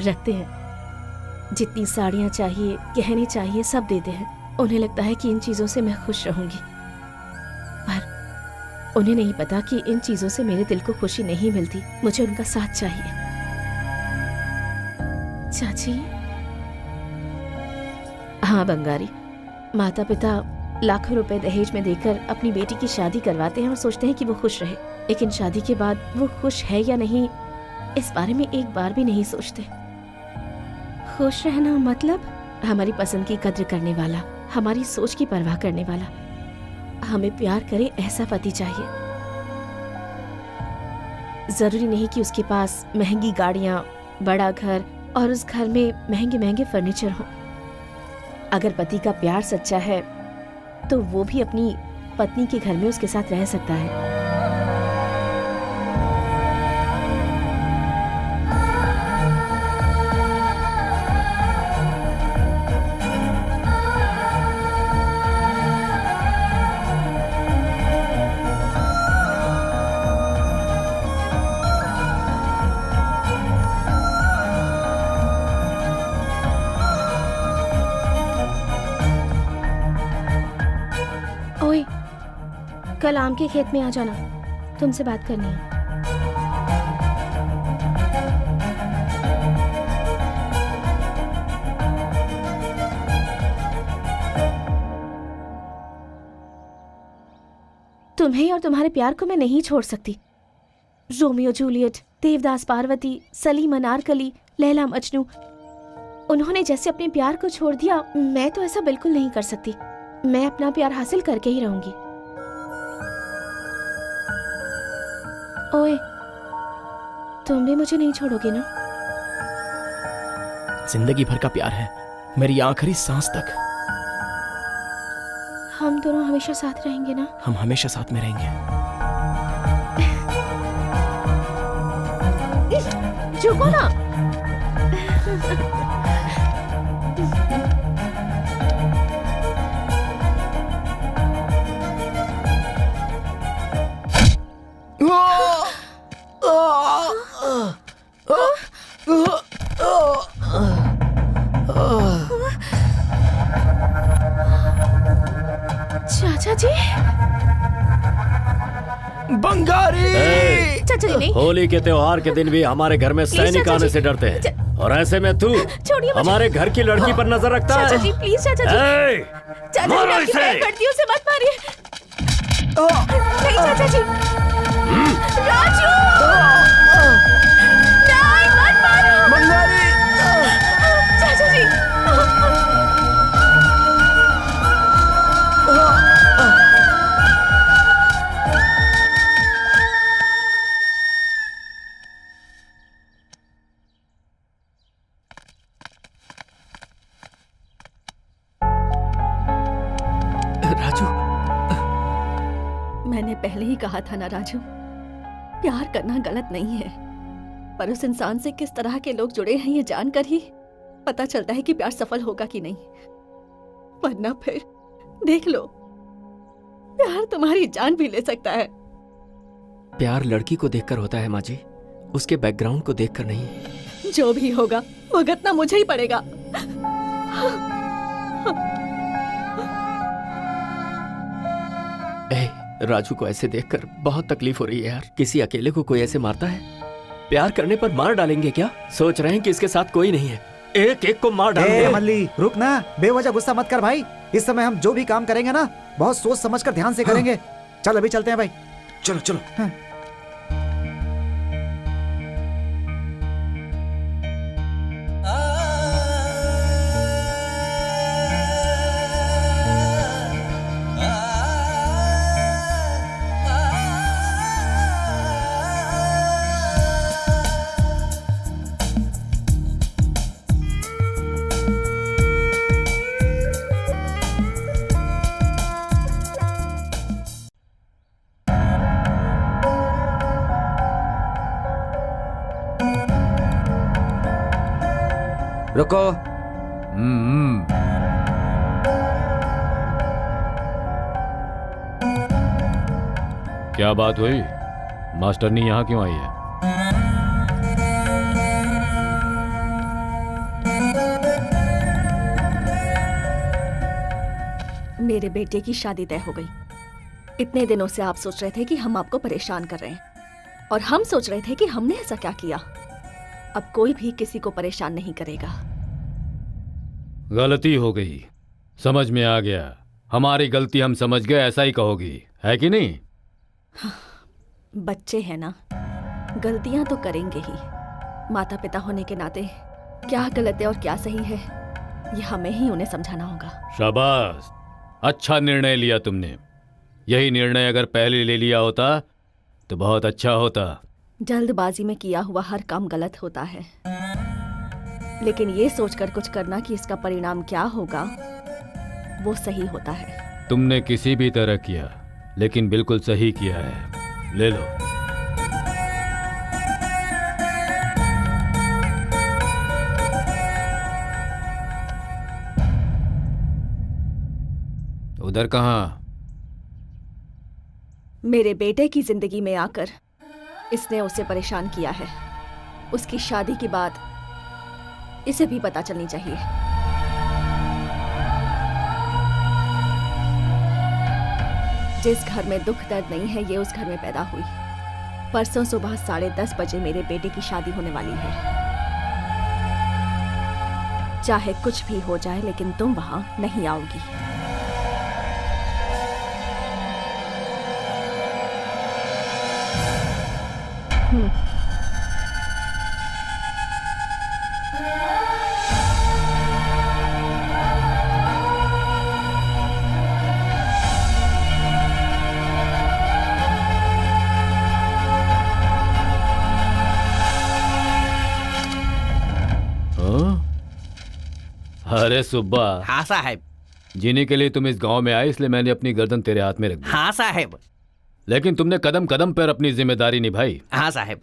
रखते हैं। जितनी साड़ियां चाहिए, गहने चाहिए, सब देते हैं। उन्हें लगता है कि इन चीजों से मैं खुश रहूंगी, पर उन्हें नहीं पता कि इन चीजों से मेरे दिल को खुशी नहीं मिलती। मुझे उनका साथ चाहिए। चाची, हाँ बंगारी, माता पिता लाखों रुपए दहेज में देकर अपनी बेटी की शादी करवाते हैं और सोचते हैं कि वो खुश रहे, लेकिन शादी के बाद वो खुश है या नहीं इस बारे में एक बार भी नहीं सोचते। खुश रहना मतलब हमारी पसंद की कद्र करने वाला, हमारी सोच की परवाह करने वाला, हमें प्यार करे ऐसा पति चाहिए। जरूरी नहीं कि उसके पास महंगी गाड़ियां, बड़ा घर और उस घर में महंगे महंगे फर्नीचर हो। अगर पति का प्यार सच्चा है तो वो भी अपनी पत्नी के घर में उसके साथ रह सकता है। ओए, कल आम के खेत में आ जाना, तुमसे बात करनी है। तुम्हें और तुम्हारे प्यार को मैं नहीं छोड़ सकती। रोमियो जूलियट, देवदास पार्वती, सलीम अनारकली, लैला मजनू, उन्होंने जैसे अपने प्यार को छोड़ दिया, मैं तो ऐसा बिल्कुल नहीं कर सकती। मैं अपना प्यार हासिल करके ही रहूंगी। ओए, तुम भी मुझे नहीं छोड़ोगे ना? जिंदगी भर का प्यार है, मेरी आखिरी सांस तक। हम दोनों हमेशा साथ रहेंगे ना? हम हमेशा साथ में रहेंगे। झुको ना। चाचा जी, बंगारी! चाचा जी नहीं। होली के त्योहार के दिन भी हमारे घर में सैनिक आने से डरते हैं, और ऐसे में तू छोड़िए मुझे। हमारे घर की लड़की पर नजर रखता है। चाचा जी प्लीज, चाचा जी। ए, चाचा जी, मारो मैं आपकी इसे। पैर पड़ती हूँ, उसे मत मारिए। नहीं चाचा जी। राजू, नहीं मत मारो। बंगारी! चाचा जी। राजू, मैंने पहले ही कहा था ना राजू, प्यार करना गलत नहीं है, पर उस इंसान से किस तरह के लोग जुड़े हैं ये जानकर ही पता चलता है कि प्यार सफल होगा कि नहीं। वरना फिर देख लो, प्यार तुम्हारी जान भी ले सकता है। प्यार लड़की को देखकर होता है माँ जी, उसके बैकग्राउंड को देखकर नहीं। जो भी होगा भुगतना मुझे ही पड़ेगा। राजू को ऐसे देखकर बहुत तकलीफ हो रही है यार। किसी अकेले को कोई ऐसे मारता है? प्यार करने पर मार डालेंगे क्या? सोच रहे हैं कि इसके साथ कोई नहीं है, एक एक को मार डालेंगे। मल्ली रुक ना, बेवजह गुस्सा मत कर भाई। इस समय हम जो भी काम करेंगे ना बहुत सोच समझकर ध्यान से करेंगे। चल अभी चलते हैं भाई। चलो चलो। रुको। क्या बात हुई? मास्टरनी यहाँ क्यों आई है? मेरे बेटे की शादी तय हो गई। इतने दिनों से आप सोच रहे थे कि हम आपको परेशान कर रहे हैं, और हम सोच रहे थे कि हमने ऐसा क्या किया। अब कोई भी किसी को परेशान नहीं करेगा। गलती हो गई, समझ में आ गया। हमारी गलती हम समझ गए, ऐसा ही कहोगी, है कि नहीं? बच्चे हैं ना, गलतियां तो करेंगे ही। माता पिता होने के नाते क्या गलत है और क्या सही है, ये हमें ही उन्हें समझाना होगा। शाबाश, अच्छा निर्णय लिया तुमने। यही निर्णय अगर पहले ले लिया होता तो बहुत अच्छा होता। जल्दबाजी में किया हुआ हर काम गलत होता है, लेकिन ये सोचकर कुछ करना कि इसका परिणाम क्या होगा वो सही होता है। तुमने किसी भी तरह किया, लेकिन बिल्कुल सही किया है। ले लो। उधर कहाँ? मेरे बेटे की जिंदगी में आकर इसने उसे परेशान किया है। उसकी शादी की बात इसे भी पता चलनी चाहिए। जिस घर में दुख दर्द नहीं है, ये उस घर में पैदा हुई। परसों सुबह 10:30 बजे मेरे बेटे की शादी होने वाली है। चाहे कुछ भी हो जाए, लेकिन तुम वहां नहीं आओगी। अरे सुब्बा। हाँ साहब। जीने के लिए तुम इस गांव में आए, इसलिए मैंने अपनी गर्दन तेरे हाथ में रख दी। हाँ साहब। लेकिन तुमने कदम कदम पर अपनी जिम्मेदारी निभाई। हाँ साहब।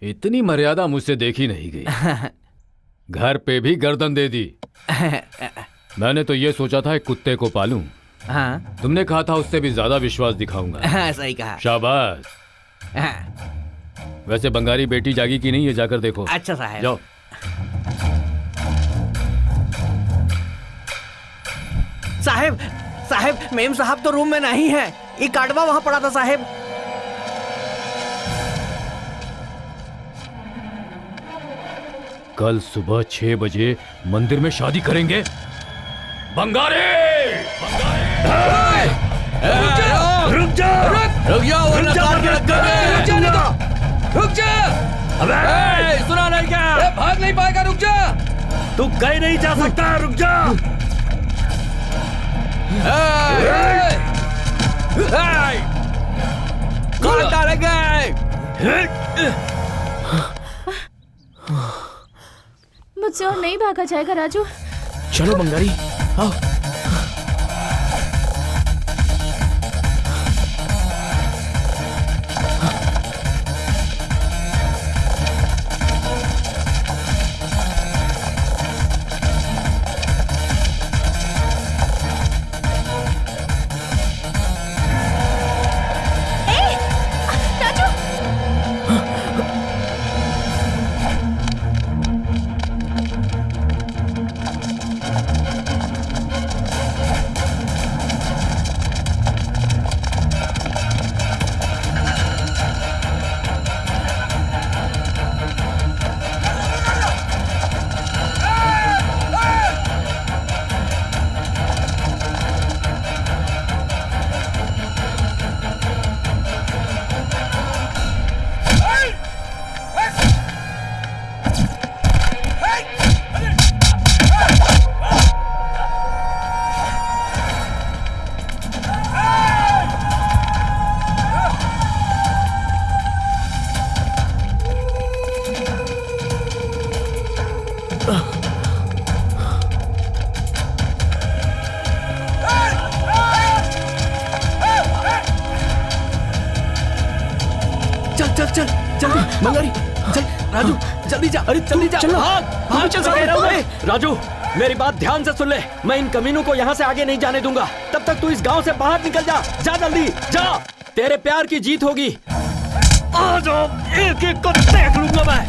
इतनी मर्यादा मुझसे देखी नहीं गई। घर पे भी गर्दन दे दी। मैंने तो ये सोचा था एक कुत्ते को पालूं। हाँ। तुमने कहा था उससे भी ज्यादा विश्वास दिखाऊंगा। हाँ, सही कहा। शाबाश। हाँ। वैसे बंगारी बेटी जागी कि नहीं, ये जाकर देखो। अच्छा साहब। जाओ। साहब, साहब, मेम साहब तो रूम में नहीं है। ये काटवा वहां पड़ा था साहब। कल सुबह 6 बजे मंदिर में शादी करेंगे। बंगारे! रुक जा वरना काट के रख देंगे। रुक जा। अबे सुना नहीं क्या? भाग नहीं पाएगा, रुक जा। तू कहीं नहीं जा सकता, रुक जा। काट डालेंगे। मुझसे और नहीं भागा जाएगा राजू। चलो बंगारी, आओ। चल राजू, जल्दी जा, अरे जल्दी जा, चलो। भाग चल सकते हैं। राजू, मेरी बात ध्यान से सुन ले। मैं इन कमीनों को यहाँ से आगे नहीं जाने दूंगा। तब तक तू इस गांव से बाहर निकल जा। जा जल्दी जा, तेरे प्यार की जीत होगी। आ जाओ, एक एक को देख लूंगा मैं।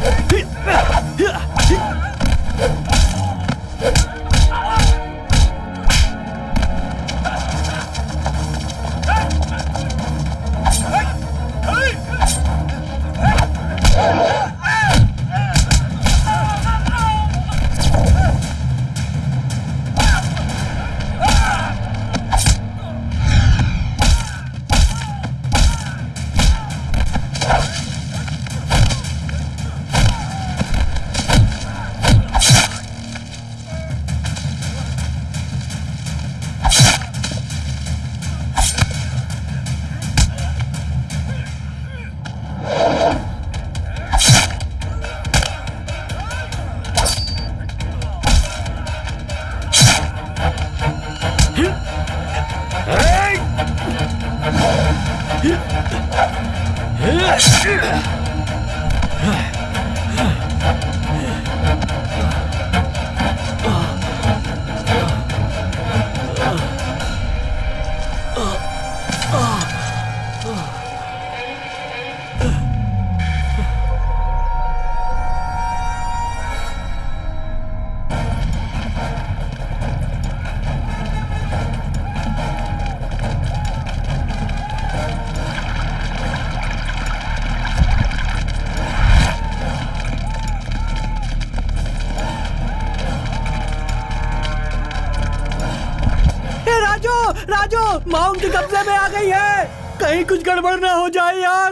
राजू, माँ उनके कब्जे में आ गई है। कहीं कुछ गड़बड़ ना हो जाए यार।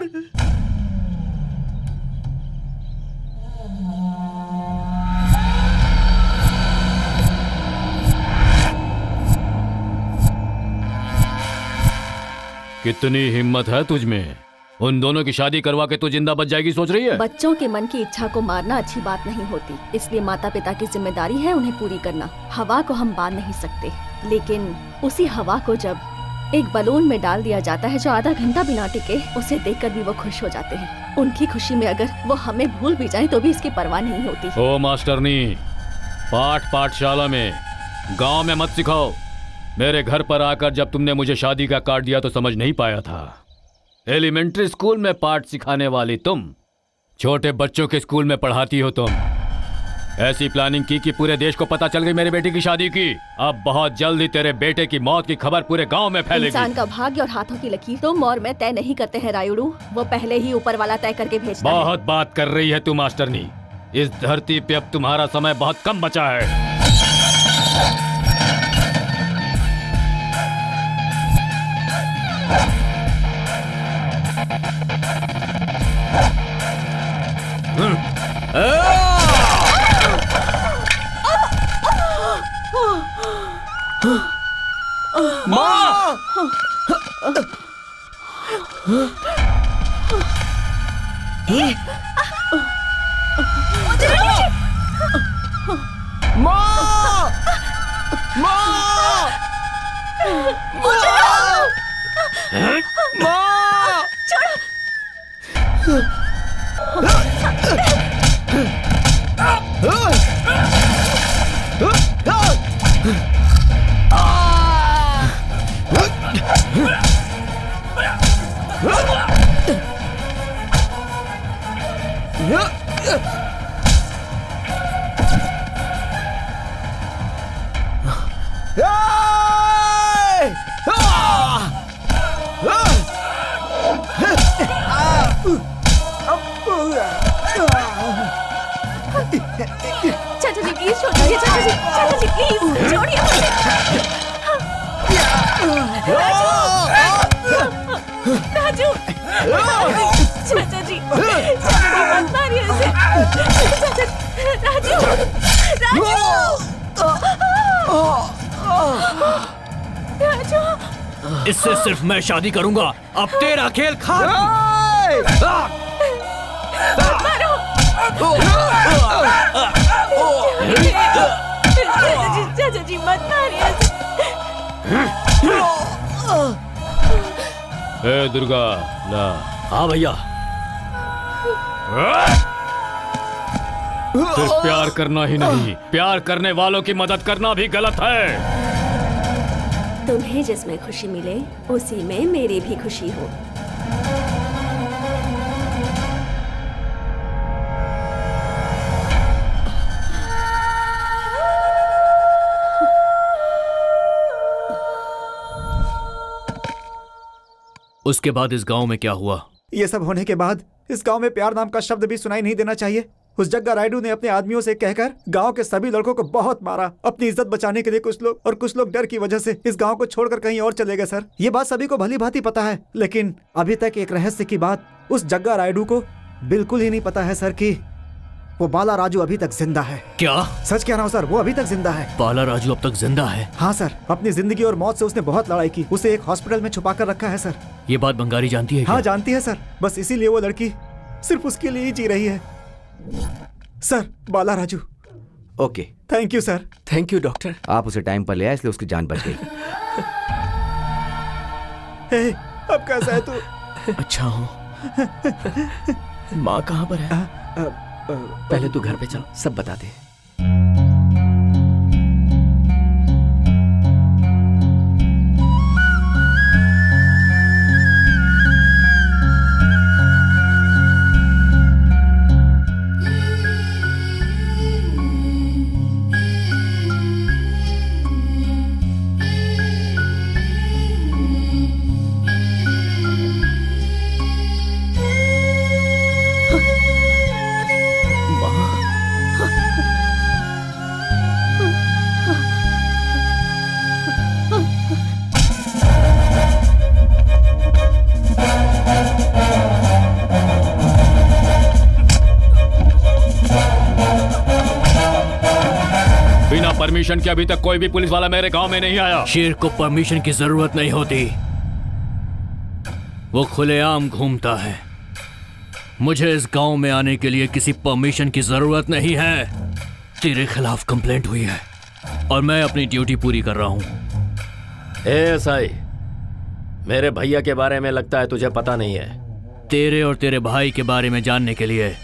कितनी हिम्मत है तुझ में? उन दोनों की शादी करवा के तू जिंदा बच जाएगी सोच रही है? बच्चों के मन की इच्छा को मारना अच्छी बात नहीं होती, इसलिए माता पिता की जिम्मेदारी है उन्हें पूरी करना। हवा को हम बांध नहीं सकते, लेकिन उसी हवा को जब एक बलून में डाल दिया जाता है जो आधा घंटा बिना टिके, उसे देखकर भी वो खुश हो जाते हैं। उनकी खुशी में अगर वो हमें भूल भी जाए तो भी इसकी परवाह नहीं होती। ओ मास्टरनी, पाठशाला में, गांव में मत सिखाओ। मेरे घर पर आकर जब तुमने मुझे शादी का कार्ड दिया तो समझ नहीं पाया था। एलिमेंट्री स्कूल में पाठ सिखाने वाली तुम, छोटे बच्चों के स्कूल में पढ़ाती हो तुम। ऐसी प्लानिंग की कि पूरे देश को पता चल गई मेरे बेटे की शादी की। अब बहुत जल्दी तेरे बेटे की मौत की खबर पूरे गांव में फैलेगी। इंसान का भाग्य और हाथों की लकीर तुम और मैं तय नहीं करते हैं रायुडू, वो पहले ही ऊपर वाला तय करके भेजता है। बहुत बात कर रही है तू मास्टरनी। इस धरती पे अब तुम्हारा समय बहुत कम बचा है। चाचा जी प्लीज छोड़िए, चाचा जी प्लीज छोड़िए। राजू, चाचा जी मत मारिए इसे। राजू, राजू, इससे सिर्फ मैं शादी करूंगा। अब तेरा खेल खा। चाचा जी मत मारिए। ए दुर्गा, ला। हाँ भैया। सिर्फ प्यार करना ही नहीं, प्यार करने वालों की मदद करना भी गलत है। तुम्हें जिसमें खुशी मिले उसी में मेरी भी खुशी हो। उसके बाद इस गांव में क्या हुआ? ये सब होने के बाद इस गांव में प्यार नाम का शब्द भी सुनाई नहीं देना चाहिए। उस जग्गा रायडू ने अपने आदमियों से कहकर गांव के सभी लड़कों को बहुत मारा। अपनी इज्जत बचाने के लिए कुछ लोग डर की वजह से इस गांव को छोड़कर कहीं और चले गए सर। ये बात सभी को भली भांति पता है, लेकिन अभी तक एक रहस्य की बात उस जग्गा रायडू को बिल्कुल ही नहीं पता है सर कि वो बाला राजू अभी तक जिंदा है। क्या? सच कह रहा हूँ सर, वो अभी तक जिंदा है। बाला राजू अब तक जिंदा है? हाँ सर, अपनी जिंदगी और मौत से उसने बहुत लड़ाई की। उसे एक हॉस्पिटल में छुपा कर रखा है सर। ये बात बंगारी जानती है क्या? हाँ जानती है सर, बस इसीलिए वो लड़की सिर्फ उसके लिए ही जी रही है sir. Bala Raju. Okay, thank you sir. Thank you doctor. आप उसे टाइम पर ले आए इसलिए उसकी जान बच गई। हे, अब कैसा है तू? अच्छा हूँ। माँ कहाँ पर है? पहले तू घर पे चल, सब बता दे। परमिशन के अभी तक कोई भी पुलिस वाला मेरे गांव में नहीं आया। शेर को परमिशन की जरूरत नहीं होती, वो खुलेआम घूमता है। मुझे इस गांव में आने के लिए किसी परमिशन की जरूरत नहीं है। तेरे खिलाफ कंप्लेंट हुई है और मैं अपनी ड्यूटी पूरी कर रहा हूं। एएसआई, मेरे भैया के बारे में लगता है तुझे पता नहीं है। तेरे और तेरे भाई के बारे में जानने के लिए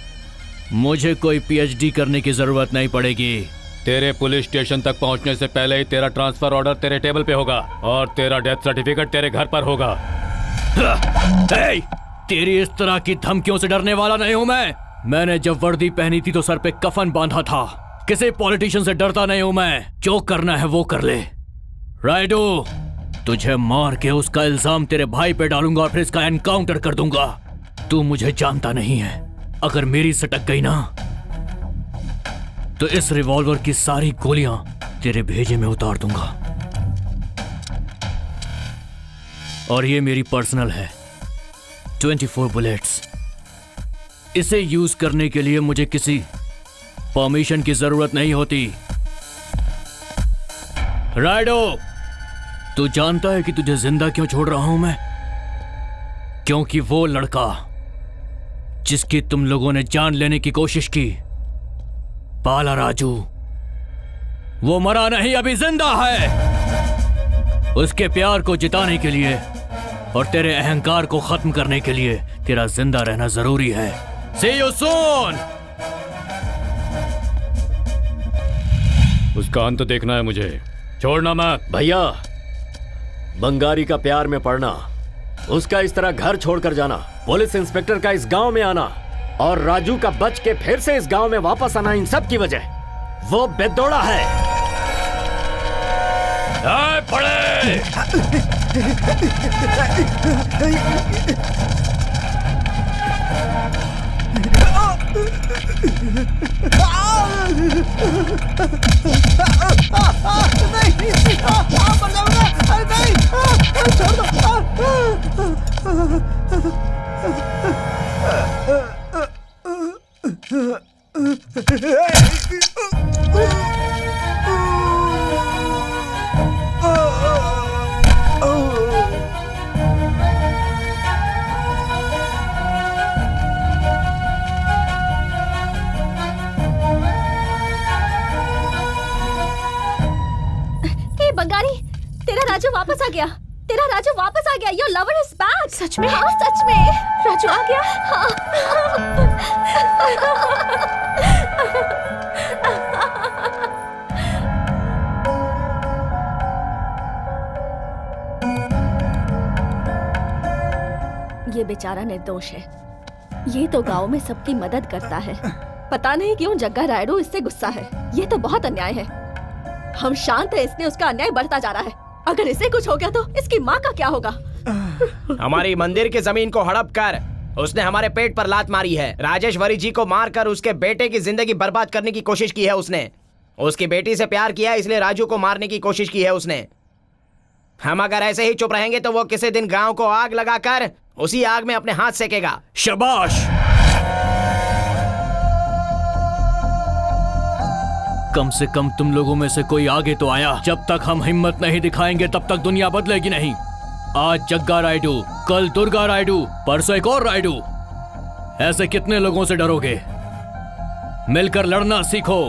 मुझे कोई पीएचडी करने की जरूरत नहीं पड़ेगी। तेरे पुलिस स्टेशन तक पहुंचने से पहले ही तेरा ट्रांसफर ऑर्डर तेरे टेबल पे होगा और तेरा डेथ सर्टिफिकेट तेरे घर पर होगा। तेरी इस तरह की धमकियों से डरने वाला नहीं हूं मैं। मैंने जब वर्दी पहनी थी तो सर पे कफन बांधा था। किसी पॉलिटिशियन से डरता नहीं हूं मैं। जो करना है वो कर ले। राइडू, तुझे मार के उसका इल्जाम तेरे भाई पे डालूंगा और फिर इसका एनकाउंटर कर दूंगा। तू मुझे जानता नहीं है। अगर मेरी सटक गई ना तो इस रिवॉल्वर की सारी गोलियां तेरे भेजे में उतार दूंगा। और ये मेरी पर्सनल है, 24 बुलेट्स। इसे यूज करने के लिए मुझे किसी परमिशन की जरूरत नहीं होती। राइडो, तू जानता है कि तुझे जिंदा क्यों छोड़ रहा हूं मैं? क्योंकि वो लड़का जिसकी तुम लोगों ने जान लेने की कोशिश की, बाला राजू, वो मरा नहीं, अभी जिंदा है। उसके प्यार को जिताने के लिए और तेरे अहंकार को खत्म करने के लिए तेरा जिंदा रहना जरूरी है। See you soon! उसका अंत देखना है मुझे, छोड़ना मत। भैया, बंगारी का प्यार में पड़ना, उसका इस तरह घर छोड़कर जाना, पुलिस इंस्पेक्टर का इस गांव में आना और राजू का बच के फिर से इस गांव में वापस आना, इन सब की वजह वो बेदौड़ा है। पड़े! बंगारी, तेरा राजू वापस आ गया। तेरा राजू वापस आ गया। Your lover is back. सच में? हाँ, सच में। राजू आ गया? हाँ। बेचारा निर्दोष है। ये तो गांव में सबकी मदद करता है। पता नहीं क्यों जग्गा रायडू इससे गुस्सा है। ये तो बहुत अन्याय है। हम शांत है इसलिए उसका अन्याय बढ़ता जा रहा है। अगर इसे कुछ हो गया तो इसकी माँ का क्या होगा? हमारी मंदिर की जमीन को हड़प कर उसने हमारे पेट पर लात मारी है। राजेश्वरी जी को मारकर उसके बेटे की जिंदगी बर्बाद करने की कोशिश की है उसने। उसकी बेटी से प्यार किया इसलिए राजू को मारने की कोशिश की है उसने। हम अगर ऐसे ही चुप रहेंगे तो वो किसी दिन गांव को आग लगाकर उसी आग में अपने हाथ सेकेगा। शाबाश। कम से कम तुम लोगों में से कोई आगे तो आया। जब तक हम हिम्मत नहीं दिखाएंगे तब तक दुनिया बदलेगी नहीं। आज जग्गा रायडू, कल दुर्गा रायडू, परसों एक और रायडू। ऐसे कितने लोगों से डरोगे? मिलकर लड़ना सीखो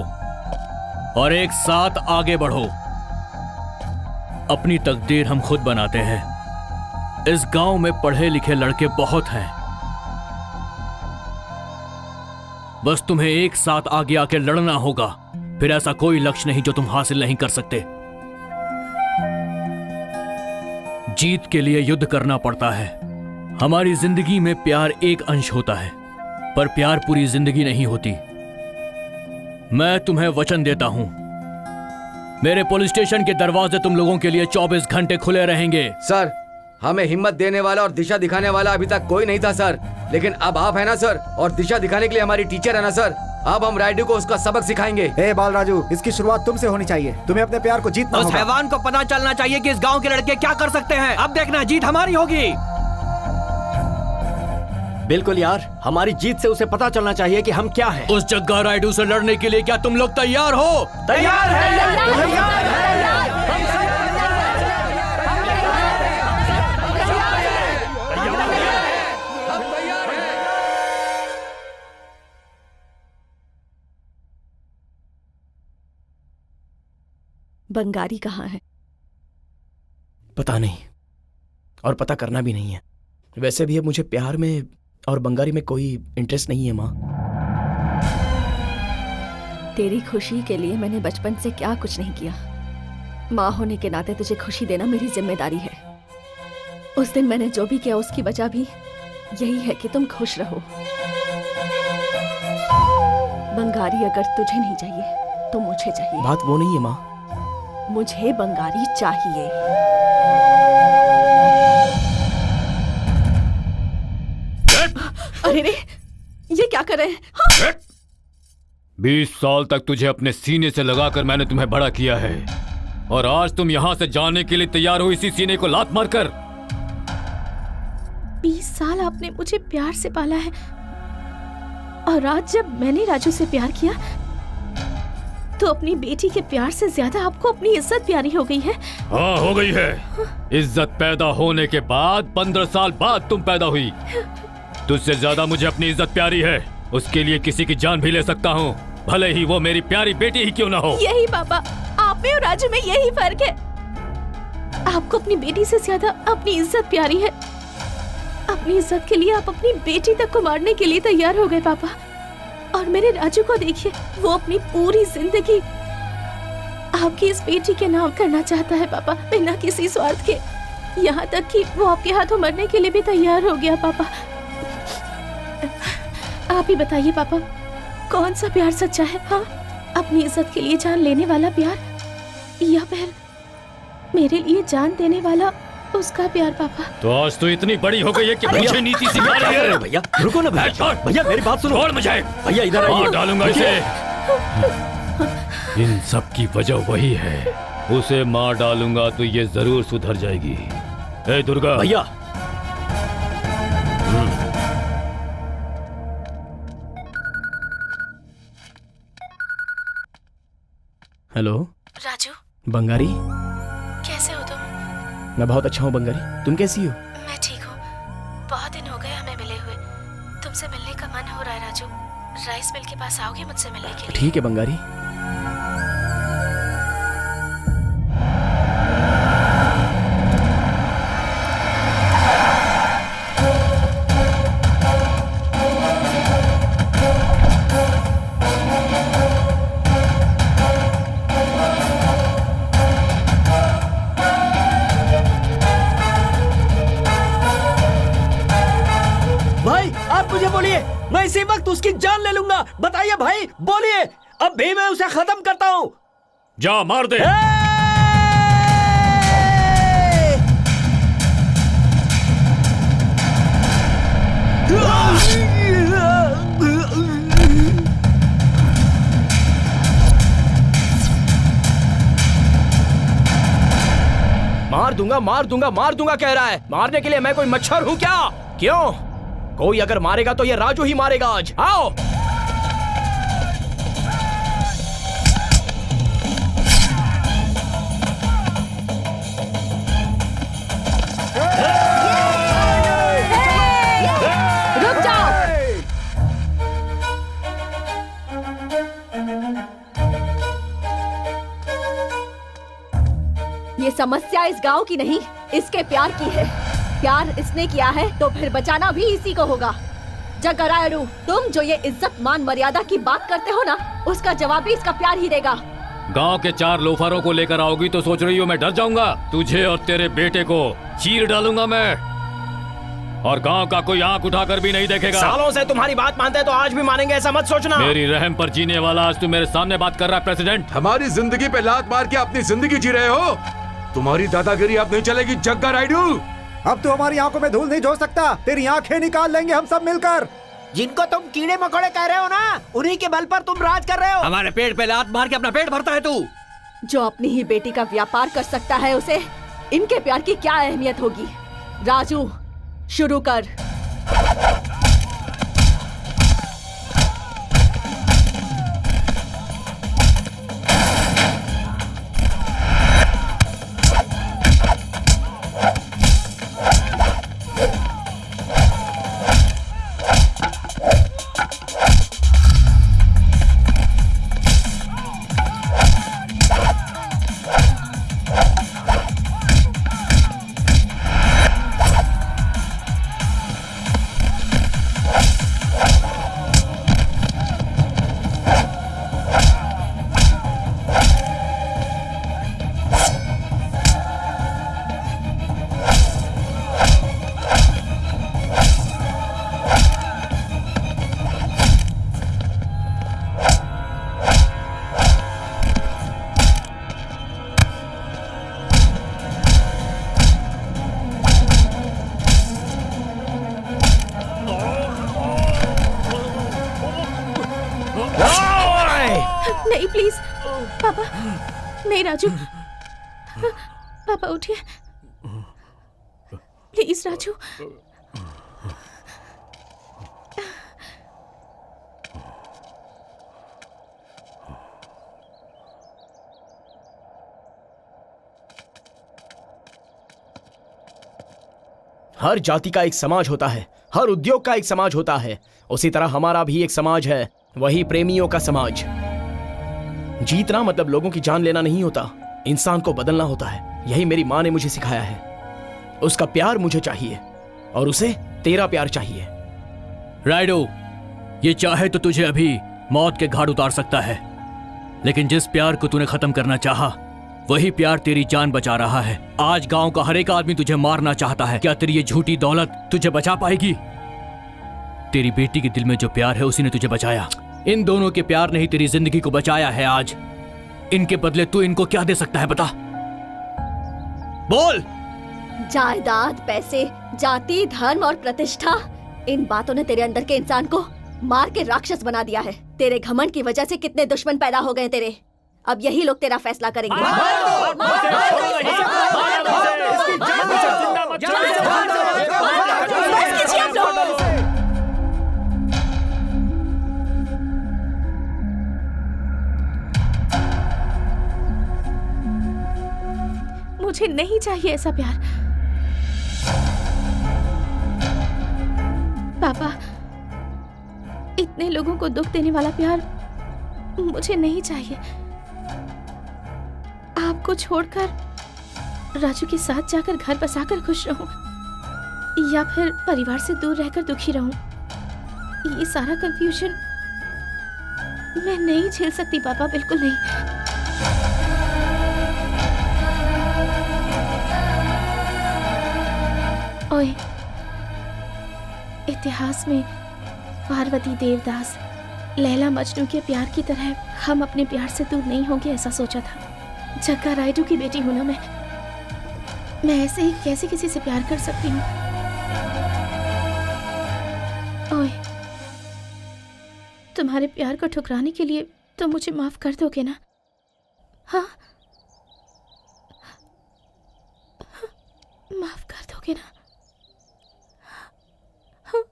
और एक साथ आगे बढ़ो। अपनी तकदीर हम खुद बनाते हैं। इस गांव में पढ़े लिखे लड़के बहुत हैं। बस तुम्हें एक साथ आगे आके लड़ना होगा। फिर ऐसा कोई लक्ष्य नहीं जो तुम हासिल नहीं कर सकते। जीत के लिए युद्ध करना पड़ता है। हमारी जिंदगी में प्यार एक अंश होता है, पर प्यार पूरी जिंदगी नहीं होती। मैं तुम्हें वचन देता हूं, मेरे पुलिस स्टेशन के दरवाजे तुम लोगों के लिए 24 घंटे खुले रहेंगे। सर, हमें हिम्मत देने वाला और दिशा दिखाने वाला अभी तक कोई नहीं था सर, लेकिन अब आप है ना सर, और दिशा दिखाने के लिए हमारी टीचर है ना सर। अब हम रायडू को उसका सबक सिखाएंगे। ए बालराजू, इसकी शुरुआत तुमसे होनी चाहिए। तुम्हें अपने प्यार को जीतना उस होगा। हैवान को पता चलना चाहिए कि इस गांव के लड़के क्या कर सकते हैं। अब देखना, जीत हमारी होगी। बिल्कुल यार, हमारी जीत से उसे पता चलना चाहिए कि हम क्या हैं। उस जग्गा रायडू से लड़ने के लिए क्या तुम लोग तैयार हो? तैयार है। बंगारी कहाँ है? पता नहीं, और पता करना भी नहीं है। वैसे भी अब मुझे प्यार में और बंगारी में कोई इंटरेस्ट नहीं है माँ। तेरी खुशी के लिए मैंने बचपन से क्या कुछ नहीं किया। माँ होने के नाते तुझे खुशी देना मेरी जिम्मेदारी है। उस दिन मैंने जो भी किया उसकी वजह भी यही है कि तुम खुश रहो। बंगारी अगर तुझे नहीं चाहिए तो मुझे चाहिए। बात वो नहीं है माँ। मुझे बंगारी चाहिए। अरे रे, ये क्या कर रहे हैं? हाँ? 20 साल तक तुझे अपने सीने से लगाकर मैंने तुम्हें बड़ा किया है, और आज तुम यहाँ से जाने के लिए तैयार हो इसी सीने को लात मारकर। 20 साल आपने मुझे प्यार से पाला है, और आज जब मैंने राजू से प्यार किया तो अपनी बेटी के प्यार से ज्यादा आपको अपनी इज्जत प्यारी हो गई है। हाँ, हो गई है। इज्जत पैदा होने के बाद 15 साल बाद तुम पैदा हुई। तुझसे ज्यादा मुझे अपनी इज्जत प्यारी है। उसके लिए किसी की जान भी ले सकता हूँ, भले ही वो मेरी प्यारी बेटी ही क्यों ना हो। यही पापा, आप में और राजू में यही फर्क है। आपको अपनी बेटी से ज्यादा अपनी इज्जत प्यारी है। अपनी इज्जत के लिए आप अपनी बेटी तक को मारने के लिए तैयार हो गए पापा। और मेरे राजू को देखिए, वो अपनी पूरी जिंदगी आपकी इस बेटी के नाम करना चाहता है पापा, बिना किसी स्वार्थ के। यहाँ तक कि वो आपके हाथों मरने के लिए भी तैयार हो गया पापा। आप ही बताइए पापा, कौन सा प्यार सच्चा है? हाँ, अपनी इज्जत के लिए जान लेने वाला प्यार, या फिर मेरे लिए जान देने वाला उसका प्यार पापा? तो आज तो इतनी बड़ी हो गई है कि मुझे नीति सिखा रही है। भैया रुको ना भैया, भैया मेरी बात सुनो। छोड़ मुझे भैया, इधर मार डालूंगा इसे। इन सब की वजह वही है, उसे मार डालूंगा तो ये जरूर सुधर जाएगी। ए दुर्गा भैया, हेलो राजू, बंगारी, कैसे हो तुम? मैं बहुत अच्छा हूँ बंगारी, तुम कैसी हो? मैं ठीक हूँ। बहुत दिन हो गए हमें मिले हुए। तुमसे मिलने का मन हो रहा है राजू। राइस मिल के पास आओगे मुझसे मिलने के लिए? ठीक है बंगारी। जान ले लूंगा। बताइए भाई, बोलिए, अब भी मैं उसे खत्म करता हूँ। जा मार दे। मार दूंगा मार दूंगा मार दूंगा कह रहा है। मारने के लिए मैं कोई मच्छर हूं क्या? क्यों? कोई अगर मारेगा तो ये राजू ही मारेगा आज। आओ। रुक जाओ। ये समस्या इस गांव की नहीं, इसके प्यार की है। प्यार इसने किया है तो फिर बचाना भी इसी को होगा। जग्गा रायडू, तुम जो ये इज्जत मान मर्यादा की बात करते हो ना, उसका जवाब भी इसका प्यार ही देगा। गांव के 4 लोफरों को लेकर आओगी तो सोच रही हो मैं डर जाऊंगा? तुझे और तेरे बेटे को चीर डालूंगा मैं, और गांव का कोई आंख उठाकर भी नहीं देखेगा। सालों से तुम्हारी बात मानते हैं तो आज भी मानेंगे, ऐसा मत सोचना। मेरी रहम पर जीने वाला आज तू मेरे सामने बात कर रहा है प्रेसिडेंट। हमारी जिंदगी पे लात मार के अपनी जिंदगी जी रहे हो। तुम्हारी दादागिरी अब नहीं चलेगी जग्गा रायडू। अब तू हमारी आंखों में धूल नहीं झोंक सकता। तेरी आंखें निकाल लेंगे हम सब मिलकर। जिनको तुम कीड़े मकोड़े कह रहे हो ना, उन्हीं के बल पर तुम राज कर रहे हो। हमारे पेट पे लात मार के अपना पेट भरता है तू। जो अपनी ही बेटी का व्यापार कर सकता है, उसे इनके प्यार की क्या अहमियत होगी? राजू, शुरू कर। नहीं प्लीज पापा, नहीं राजू, पापा उठिए प्लीज। राजू, हर जाति का एक समाज होता है, हर उद्योग का एक समाज होता है। उसी तरह हमारा भी एक समाज है, वही प्रेमियों का समाज। जीतना मतलब लोगों की जान लेना नहीं होता, इंसान को बदलना होता है। यही मेरी माँ ने मुझे सिखाया है। उसका प्यार मुझे चाहिए और उसे तेरा प्यार चाहिए। राइडो, ये चाहे तो तुझे अभी मौत के घाट उतार सकता है, लेकिन जिस प्यार को तूने खत्म करना चाहा, वही प्यार तेरी जान बचा रहा है। आज गांव का हर एक आदमी तुझे मारना चाहता है। क्या तेरी ये झूठी दौलत तुझे बचा पाएगी? तेरी बेटी के दिल में जो प्यार है उसी ने तुझे बचाया। इन दोनों के प्यार ने ही तेरी जिंदगी को बचाया है आज। इनके बदले तू इनको क्या दे सकता है, बता, बोल। जायदाद, पैसे, जाति, धर्म और प्रतिष्ठा, इन बातों ने तेरे अंदर के इंसान को मार के राक्षस बना दिया है। तेरे घमंड की वजह से कितने दुश्मन पैदा हो गए तेरे। अब यही लोग तेरा फैसला करेंगे। मुझे नहीं चाहिए ऐसा प्यार। पापा, इतने लोगों को दुख देने वाला प्यार मुझे नहीं चाहिए। आपको छोड़कर राजू के साथ जाकर घर बसाकर खुश रहूं, या फिर परिवार से दूर रहकर दुखी रहूं, ये सारा कंफ्यूजन मैं नहीं झेल सकती पापा, बिल्कुल नहीं। ओए, इतिहास में पार्वती देवदास लैला मजनू के प्यार की तरह हम अपने प्यार से दूर नहीं होंगे ऐसा सोचा था। जग्गा रायडू की बेटी हूं ना मैं ऐसे ही कैसे किसी से प्यार कर सकती हूँ? ओए, तुम्हारे प्यार को ठुकराने के लिए तो मुझे माफ कर दोगे ना? हाँ, माफ कर दोगे ना? हाँ?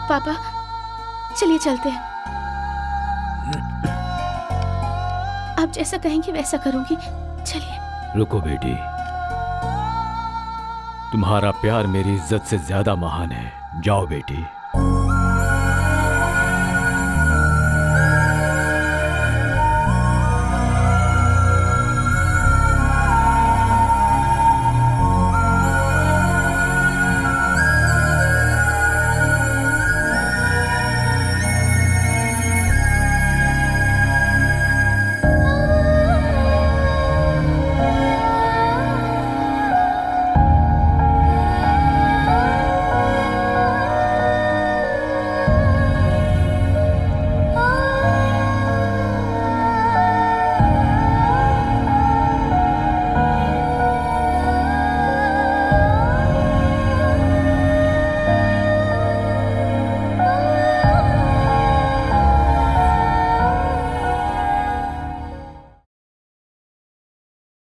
पापा, चलिए चलते हैं। आप जैसा कहेंगे वैसा करूंगी। चलिए। रुको बेटी, तुम्हारा प्यार मेरी इज्जत से ज्यादा महान है। जाओ बेटी।